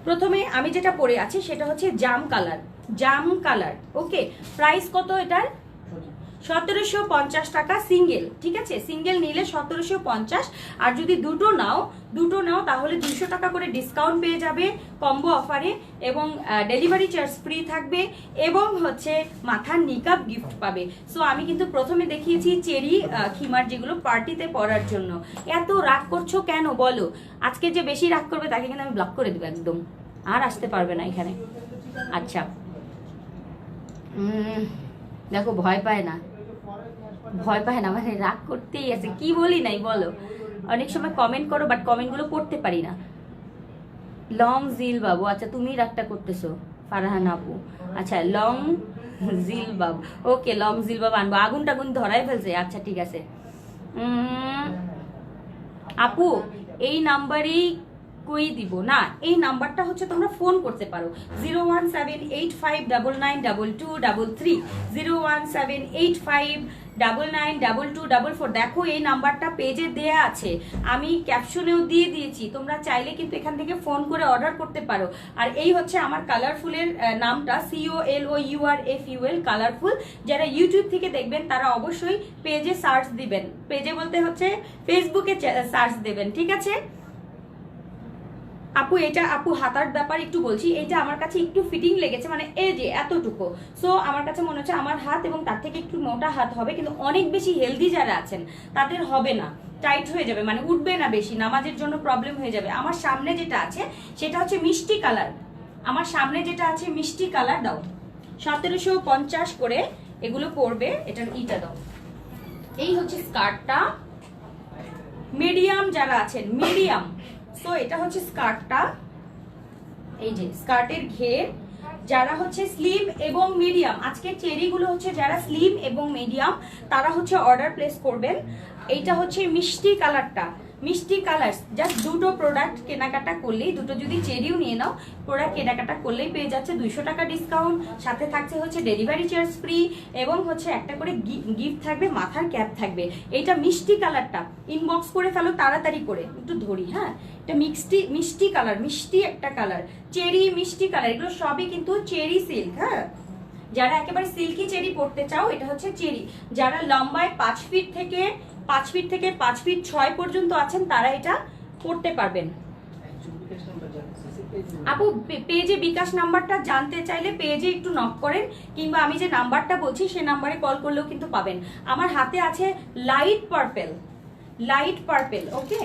প্রথমে আমি যেটা পরে আছি সেটা হচ্ছে জাম কালার, জাম কালার। ওকে, প্রাইস কত এটার? 1750 টাকা সিঙ্গেল, ঠিক আছে? সিঙ্গেল নিলে 1750, আর যদি দুটো নাও তাহলে 200 টাকা করে ডিসকাউন্ট পেয়ে যাবে কম্বো অফারে, এবং ডেলিভারি চার্জ ফ্রি থাকবে, এবং হচ্ছে মাথার নিকাব গিফট পাবে। সো আমি কিন্তু প্রথমে দেখিয়েছি চেরি খিমার, যেগুলো পার্টিতে পরার জন্য। এত রাগ করছো কেন বলো? আজকে যে বেশি রাগ করবে তাকে কিন্তু আমি ব্লক করে দেবো একদম, আর আসতে পারবে না এখানে। আচ্ছা দেখো ভয় পায় না, ভয় পায় না, মানে রাগ করতেই আছে। কি বলি নাই বলো? অনেক সময় কমেন্ট করো, বাট কমেন্টগুলো পড়তে পারি না। লং জিল বাবু, আচ্ছা তুমি রাগটা করতেছো ফারহান আপু। আচ্ছা লং জিল বাবু, ওকে লং জিল বাবু আনবো। আগুন টাগুন ধরাই ফেলছে। আচ্ছা ঠিক আছে আপু, এই নাম্বারেই কই দিব না, এই নাম্বারটা হচ্ছে তোমরা ফোন করতে পারো 01785992233, 01785992244। দেখো এই নাম্বারটা পেজে দেয়া আছে, আমি ক্যাপশনেও দিয়ে দিয়েছি, তোমরা চাইলে কিন্তু এখান থেকে ফোন করে অর্ডার করতে পারো। আর এই হচ্ছে আমার কালারফুলের নামটা, COLOURFUL, কালারফুল। যারা ইউটিউব থেকে দেখবেন তারা অবশ্যই পেজে সার্চ দিবেন, পেজে বলতে হচ্ছে ফেসবুকে সার্চ দেবেন, ঠিক আছে? আপু এটা আপু হাতার ব্যাপার একটু বলছি, এটা আমার কাছে একটু ফিটিং লেগেছে, মানে এই যে এতটুকু। সো আমার কাছে মনে হচ্ছে আমার হাত এবং তার থেকে একটু মোটা হাত হবে, কিন্তু অনেক বেশি হেলদি যারা আছেন তাদের হবে না, টাইট হয়ে যাবে, মানে উঠবে না বেশি, নামাজের জন্য প্রবলেম হয়ে যাবে। আমার সামনে যেটা আছে সেটা হচ্ছে মিষ্টি কালার, আমার সামনে যেটা আছে মিষ্টি কালার। দাও 1750 করে এগুলো পড়বে, এটার ইটা দাও। এই হচ্ছে স্কার্টটা, মিডিয়াম যারা আছেন মিডিয়াম, সো এটা হচ্ছে স্কার্টটা, এই যে স্কার্টের ঘের। যারা হচ্ছে স্লিম এবং মিডিয়াম, আজকে চেরিগুলো হচ্ছে যারা স্লিম এবং মিডিয়াম তারা হচ্ছে অর্ডার প্লেস করবেন। এইটা হচ্ছে মিষ্টি কালারটা, মিষ্টি কালার। জাস্ট দুটো প্রোডাক্ট কেনাকাটা করলেই, দুটো যদি চেরিও নিয়ে নাও, প্রোডাক্ট কেনাকাটা করলেই পেয়ে যাচ্ছে 200 টাকা ডিসকাউন্ট, সাথে থাকছে হচ্ছে ডেলিভারি চার্জ ফ্রি, এবং হচ্ছে একটা করে গিফট থাকবে, মাথার ক্যাপ থাকবে। এইটা মিষ্টি কালারটা ইনবক্স করে ফেলো তাড়াতাড়ি করে, একটু ধরি। হ্যাঁ, এটা মিষ্টি কালার, মিষ্টি একটা কালার, চেরি মিষ্টি কালার, এগুলো সবই কিন্তু চেরি সিল্ক। হ্যাঁ, যারা একেবারে সিল্কি চেরি পড়তে চাও এটা হচ্ছে চেরি। যারা লম্বায় 5 ফিট থেকে 5 ফিট 6 পর্যন্ত আছেন তারা এটা পড়তে পারবেন। আপু পেজে বিকাশ নাম্বারটা জানতে চাইলে পেজে একটু নক করেন, কিংবা আমি যে নাম্বারটা বলছি সেই নাম্বারে কল করলেও কিন্তু পাবেন। আমার হাতে আছে light purple, light purple, okay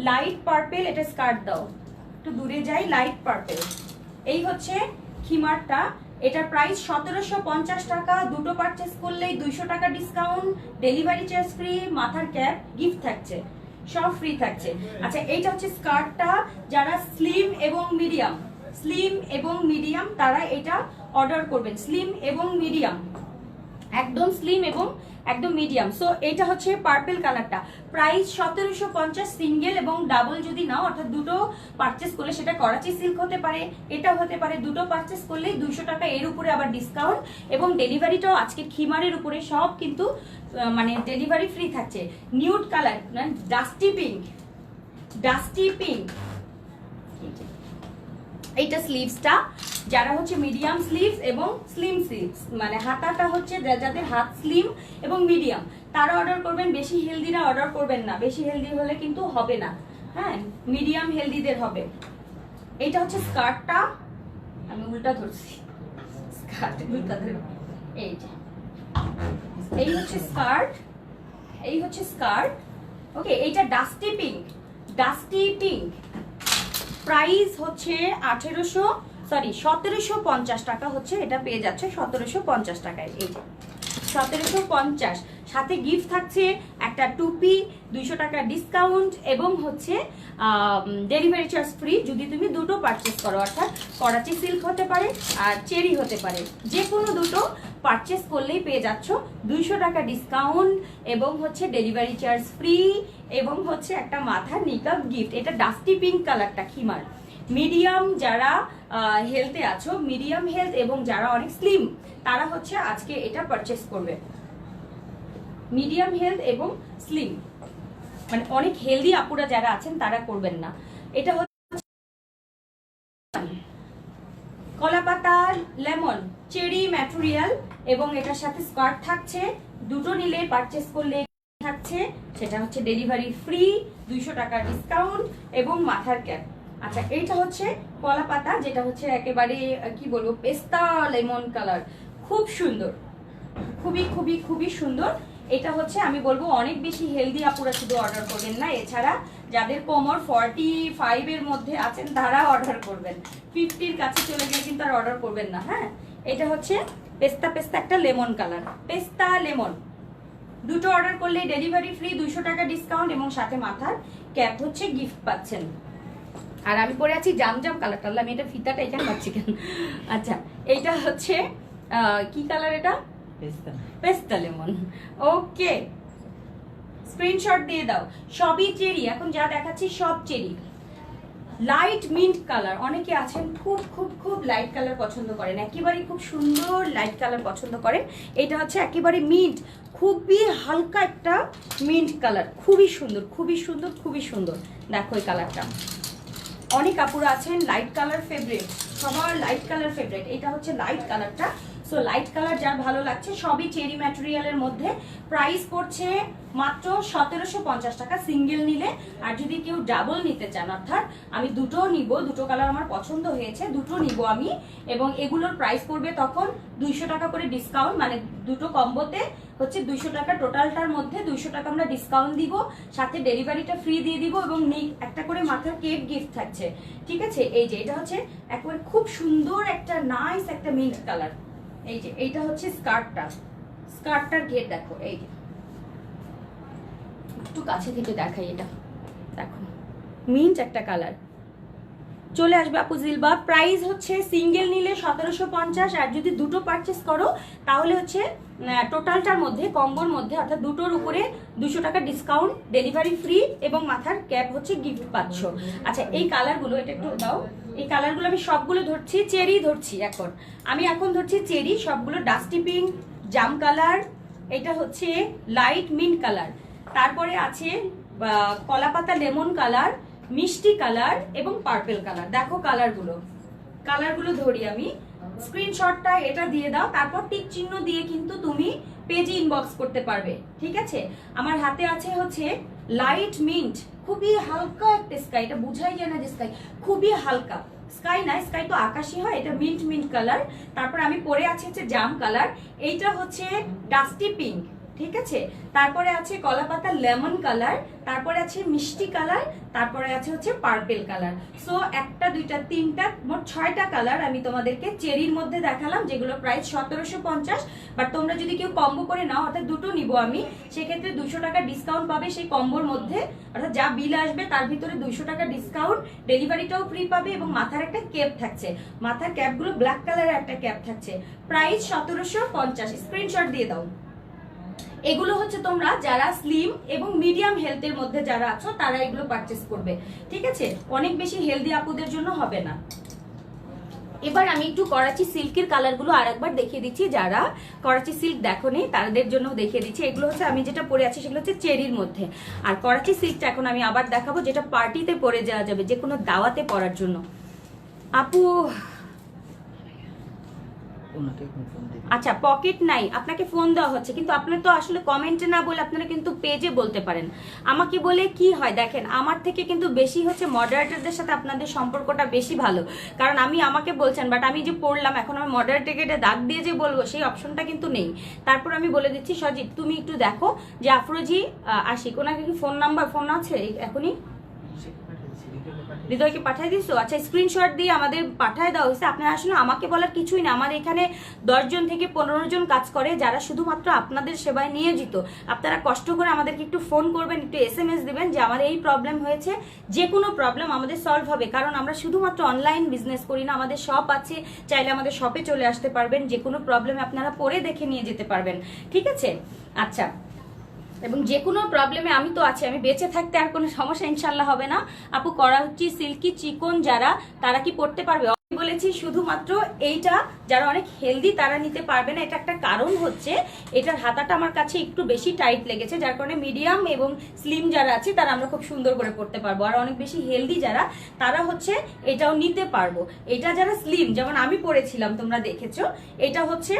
light purple. এটা স্কার্ট দাও, একটু দূরে যাই। লাইট পার্পেল, এই হচ্ছে খিমারটা। এটার প্রাইস 1750 টাকা, দুটো পারচেস করলেই 200 টাকা ডিসকাউন্ট, ডেলিভারি চার্জ ফ্রি, মাথার ক্যাপ গিফট থাকছে, সব ফ্রি থাকছে। আচ্ছা এইটা হচ্ছে স্কার্টটা, যারা স্লিম এবং মিডিয়াম তারা এটা অর্ডার করবেন। স্লিম এবং মিডিয়াম, একদম স্লিম এবং একদম মিডিয়াম। সো এটা হচ্ছে পার্পল কালারটা, প্রাইস 1750 সিঙ্গেল, এবং ডাবল যদি নাও অর্থাৎ দুটো পারচেস করলে, সেটা করাচি সিল্ক হতে পারে, এটাও হতে পারে, দুটো পারচেস করলেই 200 টাকা এর উপরে আবার ডিসকাউন্ট, এবং ডেলিভারিটাও আজকে খিমারের উপরে সব কিন্তু মানে ডেলিভারি ফ্রি থাকছে। Nude colour, dusty pink, dusty pink. এইটা স্লিভসটা, যারা হচ্ছে মিডিয়াম স্লিভস এবং স্লিম স্লিভস, মানে হাতাটা হচ্ছে যাদের হাত স্লিম এবং মিডিয়াম তারা অর্ডার করবেন। বেশি হেলদিরা অর্ডার করবেন না, বেশি হেলদি হলে কিন্তু হবে না। হ্যাঁ, মিডিয়াম হেলদিদের হবে। এইটা হচ্ছে স্কার্টটা, আমি উল্টা ধরছি, স্কার্ট উল্টা ধরে। এই যে এই হচ্ছে স্কার্ট, এই হচ্ছে স্কার্ট। ওকে, এইটা dusty pink, dusty pink. Price হচ্ছে 1750 টাকা হচ্ছে, এটা পেয়ে যাচ্ছে 1750 টাকায়। এই 1750, সাথে গিফট থাকছে একটা টুপি, 200 টাকা ডিসকাউন্ট এবং হচ্ছে ডেলিভারি চার্জ ফ্রি যদি তুমি দুটো পারচেস করো, অর্থাৎ করাচি সিল্ক হতে পারে আর চেরি হতে পারে, যে কোনো দুটো পারচেস করলেই পেয়ে যাচ্ছ 200 টাকা ডিসকাউন্ট এবং হচ্ছে ডেলিভারি চার্জ ফ্রি এবং হচ্ছে একটা মাথার নিকাব গিফট। এটা ডাস্টি পিঙ্ক কালারটা খিমার। মিডিয়াম যারা হেলথে আছো, মিডিয়াম হেলথ এবং যারা অনেক স্লিম, তারা হচ্ছে আজকে এটা পারচেস করবে। মিডিয়াম হেলথ এবং স্লিম মানে অনেক হেলদি আপুরা যারা আছেন তারা করবেন না। এটা হচ্ছে কলাপাতা লেমন চেরি ম্যাটেরিয়াল এবং এটার সাথে স্কার্ট থাকছে, দুটো নিলে পারচেস করলে থাকছে সেটা হচ্ছে ডেলিভারি ফ্রি, 200 টাকা ডিসকাউন্ট এবং মাথার ক্যাপ। আচ্ছা, এইটা হচ্ছে কলাপাতা, যেটা হচ্ছে একেবারে কি বলবো পেস্তা লেমন কালার, খুব সুন্দর, খুবই খুবই খুবই সুন্দর। এটা হচ্ছে আমি বলবো অনেক বেশি হেলদি আপুরা শুধু অর্ডার করবেন না, এছাড়া যাদের কোমর 45 এর মধ্যে আছেন তারা অর্ডার করবেন, 50-র কাছে চলে গিয়ে কিন্তু আর অর্ডার করবেন না। হ্যাঁ, এটা হচ্ছে পেস্তা পেস্তা একটা লেমন কালার, পেস্তা লেমন, দুটো অর্ডার করলে ডেলিভারি ফ্রি, 200 টাকা ডিসকাউন্ট এবং সাথে মাথার ক্যাপ হচ্ছে গিফট পাচ্ছেন। আর আমি পরে আছি জামজাম কালারটা, আমি এটা ফিতাটা এখানে পাচ্ছি কেন। আচ্ছা, এইটা হচ্ছে কি কালার? এটা পেস্তা লেমন। ওকে, স্ক্রিনশট দিয়ে দাও। সবই চেরি, এখন যা দেখাচ্ছি সব চেরি। লাইট মিন্ট কালার, অনেকে আছেন খুব খুব খুব লাইট কালার পছন্দ করেন, একেবারে খুব সুন্দর লাইট কালার পছন্দ করেন। এটা হচ্ছে একেবারে মিন্ট, খুবই হালকা একটা মিন্ট কালার, খুবই সুন্দর খুবই সুন্দর খুবই সুন্দর। দেখো এই কালারটা, অনেক আপুরা আছেন লাইট কালার ফেভারিট, সবার লাইট কালার ফেভারিট। এটা হচ্ছে লাইট কালারটা। সো লাইট কালার যার ভালো লাগছে, সবই চেরি ম্যাটেরিয়ালের মধ্যে। প্রাইস পড়ছে মাত্র 1750 টাকা সিঙ্গেল নিলে। আর যদি কেউ ডাবল নিতে চান, অর্থাৎ আমি দুটো নিব, দুটো কালার আমার পছন্দ হয়েছে, দুটো নিব আমি, এবং এগুলোর প্রাইস পড়বে তখন 200 টাকা করে ডিসকাউন্ট, মানে দুটো কম্বোতে হচ্ছে 200 টাকা, টোটালটার মধ্যে 200 টাকা আমরা ডিসকাউন্ট দিব, সাথে ডেলিভারিটা ফ্রি দিয়ে দিব এবং একটা করে মাথার কেপ গিফট থাকছে। ঠিক আছে, এই যে এটা হচ্ছে একেবারে খুব সুন্দর একটা নাইস একটা মিন্ট কালার। এই যে এইটা হচ্ছে স্কার্টটা, স্কার্টটার ঘের দেখো, এই যে একটু কাছে থেকে দেখাই, এটা দেখো মিন্ট একটা কালার। চলে আসবে আপু জিলবা। প্রাইস হচ্ছে সিঙ্গেল নিলে 1750, আর যদি দুটো পারচেস করো তাহলে হচ্ছে টোটালটার মধ্যে কম্বোর মধ্যে অর্থাৎ দুটোর উপরে 200 টাকা ডিসকাউন্ট, ডেলিভারি ফ্রি এবং মাথার ক্যাপ হচ্ছে গিফট পাচ্ছ। আচ্ছা, এই কালারগুলো এটা একটু দাও, এই কালারগুলো আমি সবগুলো ধরছি, চেরি ধরছি এখন, আমি এখন ধরছি চেরি, সবগুলো ডাস্টি পিঙ্ক, জাম কালার, এটা হচ্ছে লাইট মিন্ট কালার, তারপরে আছে কলাপাতা লেমন কালার, মিষ্টি কালার এবং পার্পল কালার। দেখো কালারগুলো ধরি আমি, স্ক্রিনশটটা এটা দিয়ে দাও, তারপর টিক চিহ্ন দিয়ে কিন্তু তুমি পেজে ইনবক্স করতে পারবে। ঠিক আছে, আমার হাতে আছে হচ্ছে লাইট মিন্ট, খুবই হালকা একটা স্কাই, এটা বুঝাই যায় না যে স্কাই, খুবই হালকা স্কাই না, স্কাই তো আকাশি হয়, এটা মিন্ট মিন্ট কালার। তারপর আমি পরে আছে হচ্ছে জাম কালার, এইটা হচ্ছে ডাস্টি পিঙ্ক। ঠিক আছে, তারপরে আছে কলাপাতা লেমন কালার, তারপরে আছে মিষ্টি কালার, তারপরে আছে হচ্ছে পার্পল কালার। সো একটা দুইটা তিনটা মোট 6টা কালার আমি তোমাদেরকে চেরির মধ্যে দেখালাম, যেগুলো প্রাইস 1750। বাট তোমরা যদি কেউ কম্বো করে নাও, অর্থাৎ দুটো নিব আমি, সেক্ষেত্রে 200 টাকা ডিসকাউন্ট পাবে সেই কম্বোর মধ্যে, অর্থাৎ যা বিল আসবে তার ভিতরে 200 টাকা ডিসকাউন্ট, ডেলিভারিটাও ফ্রি পাবে এবং মাথার একটা ক্যাপ থাকছে, মাথার ক্যাপগুলো ব্ল্যাক কালারের একটা ক্যাপ থাকছে। প্রাইস 1750, স্ক্রিনশট দিয়ে দাও। এগুলো হচ্ছে তোমরা যারা স্লিম এবং মিডিয়াম হেলথের মধ্যে যারা আছো তারা এগুলো পারচেস করবে। ঠিক আছে, অনেক বেশি হেলদি আপুদের জন্য হবে না। এবার আমি একটু করাচি সিল্কের কালারগুলো আরেকবার দেখিয়ে দিচ্ছি, যারা করাচি সিল্ক দেখোনি তাদের জন্য দেখিয়ে দিচ্ছি। এগুলো হচ্ছে আমি যেটা পরে আছি সেগুলো হচ্ছে চেরির মধ্যে, আর করাচি সিল্কটা এখন আমি আবার দেখাবো, যেটা পার্টিতে পরে যাওয়া যাবে, যে কোনো দাওয়াতে পরার জন্য। আপু আচ্ছা, পকেট নাই, আপনাকে ফোন দেওয়া হচ্ছে, কিন্তু আপনার তো আসলে কমেন্টে না বলে আপনারা কিন্তু পেজে বলতে পারেন। আমাকে বলে কি হয় দেখেন, আমার থেকে কিন্তু বেশি হচ্ছে মডারেটরদের সাথে আপনাদের সম্পর্কটা বেশি ভালো, কারণ আমাকে বলছেন, বাট আমি যে পড়লাম এখন আমি মডারেটরকে দাগ দিয়ে যে বলবো সেই অপশনটা কিন্তু নেই। তারপর আমি বলে দিচ্ছি, সজিব তুমি একটু দেখো যে আফরোজি আশিক, ওনাকে কি ফোন আছে এখনই? হৃদয়কে পাঠিয়ে দিছো? আচ্ছা, স্ক্রিনশট দিয়ে আমাদের পাঠিয়ে দেওয়া হয়েছে। আপনারা আসলে আমাকে বলার কিছুই না, আমার এখানে 10 জন থেকে 15 জন কাজ করে যারা শুধুমাত্র আপনাদের সেবায় নিয়োজিত। আপনারা কষ্ট করে আমাদেরকে একটু ফোন করবেন, একটু SMS দিবেন যে আমার এই প্রবলেম হয়েছে, যে কোনো প্রবলেম আমাদের সলভ হবে। কারণ আমরা শুধুমাত্র অনলাইন বিজনেস করি না, আমাদের শপ আছে, চাইলে আমাদের শপে চলে আসতে পারবেন, যে কোনো প্রবলেমে আপনারা পরে দেখে নিয়ে যেতে পারবেন, ঠিক আছে? আচ্ছা, এবং যে কোনো প্রবলেমে আমি তো আছি, আমি বেঁচে থাকতে আর কোনো সমস্যা ইনশাল্লাহ হবে না। আপু করাচি সিল্কি চিকন যারা, তারা কি পড়তে পারবে? আমি বলেছি শুধুমাত্র এইটা যারা অনেক হেলদি তারা নিতে পারবে না। এটা একটা কারণ হচ্ছে এটার হাতাটা আমার কাছে একটু বেশি টাইট লেগেছে, যার কারণে মিডিয়াম এবং স্লিম যারা আছে তারা আমরা খুব সুন্দর করে পড়তে পারবো। আর অনেক বেশি হেলদি যারা, তারা হচ্ছে এটাও নিতে পারবো। এটা যারা স্লিম, যেমন আমি পড়েছিলাম তোমরা দেখেছো, এটা হচ্ছে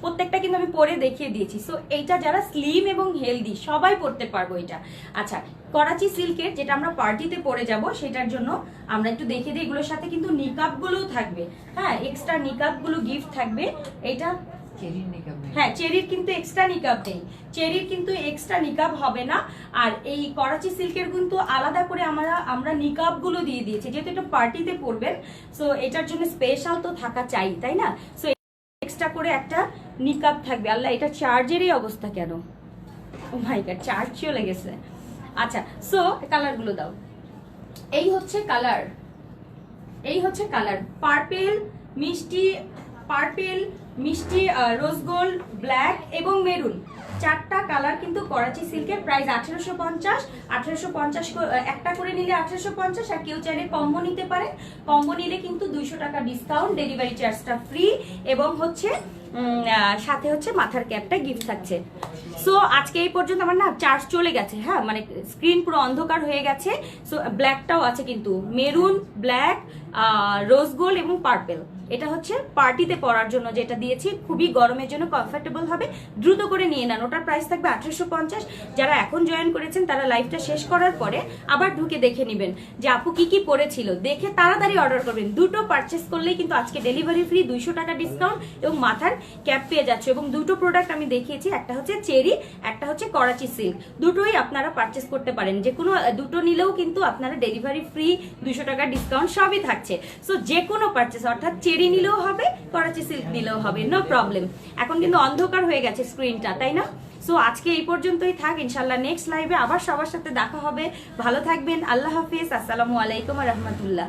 প্রত্যেকটা কিন্তু আমি পরে দেখিয়ে দিয়েছি। সো এইটা যারা স্লিম এবং হেলদি সবাই পড়তে পারবো এটা। আচ্ছা, করাচি সিল্কের যেটা আমরা পার্টিতে পরে যাব, সেটার জন্য আমরা একটু দেখে দিই। এগুলোর সাথে কিন্তু নিকাব গুলোও থাকবে, হ্যাঁ, এক্সট্রা নিকাব গুলো গিফট থাকবে। এটা হ্যাঁ, চেরির কিন্তু এক্সট্রা নিকাব নেই, চেরির কিন্তু এক্সট্রা নিকাব হবে না। আর এই করাচি সিল্কের কিন্তু আলাদা করে আমরা নিকাব গুলো দিয়ে দিয়েছি, যেহেতু এটা পার্টিতে পরবেন। সো এটার জন্য স্পেশাল তো থাকা চাই, তাই না? সো এক্সট্রা করে একটা নিকাব থাকবে। আল্লাহ, এটা চার্জেরই অবস্থা কেন? ও মাই গড, চার্জ চলে গেছে। আচ্ছা, সো কালার গুলো দাও। এই হচ্ছে কালার, এই হচ্ছে কালার পার্পেল, মিষ্টি রোজ গোল্ড, ব্ল্যাক এবং মেরুন, 4টা কালার কিন্তু করাচি সিল্কের। প্রাইস 1850 একটা করে নিলে 1850। আর কেউ চাইলে কম্বো নিতে পারে, কম্বো নিলে কিন্তু 200 টাকা ডিসকাউন্ট, ডেলিভারি চার্জটা ফ্রি, এবং হচ্ছে সাথে হচ্ছে মাথার ক্যাপটা গিফট থাকছে। সো আজকে এই পর্যন্ত। আমার না চার্জ চলে গেছে, হ্যাঁ, মানে স্ক্রিন পুরো অন্ধকার হয়ে গেছে। সো ব্ল্যাকটাও আছে কিন্তু, মেরুন, ব্ল্যাক, রোজ গোল্ড এবং পার্পেল। এটা হচ্ছে পার্টিতে পরার জন্য যেটা দিয়েছি, খুবই গরমের জন্য কমফোর্টেবল হবে। দ্রুত করে নিয়ে নেন, ওটার প্রাইস থাকবে 1850। যারা এখন জয়েন করেছেন তারা লাইভটা শেষ করার পরে আবার ঢুকে দেখে নেবেন যে আপু কি কি পড়েছিল, দেখে তাড়াতাড়ি অর্ডার করবেন। দুটো পারচেস করলেই কিন্তু আজকে ডেলিভারি ফ্রি, 200 টাকা ডিসকাউন্ট এবং মাথার ক্যাপ পেয়ে যাচ্ছে। এবং দুটো প্রোডাক্ট আমি দেখিয়েছি, একটা হচ্ছে চেরি, একটা হচ্ছে করাচি সিল্ক। দুটোই আপনারা পারচেস করতে পারেন, যে কোনো দুটো নিলেও কিন্তু আপনারা ডেলিভারি ফ্রি, 200 টাকা ডিসকাউন্ট সবই থাকছে। সো যে কোনো পারচেস, অর্থাৎ চেরি নিলেও হবে, করাচি সিল্ক নিলেও হবে, নো প্রবলেম। এখন কিন্তু অন্ধকার হয়ে গেছে স্ক্রিনটা, তাই না? সো আজকে এই পর্যন্তই থাক, ইনশাল্লাহ নেক্সট লাইভে আবার সবার সাথে দেখা হবে। ভালো থাকবেন, আল্লাহ হাফিজ, আসসালামু আলাইকুম ওয়া রাহমাতুল্লাহ।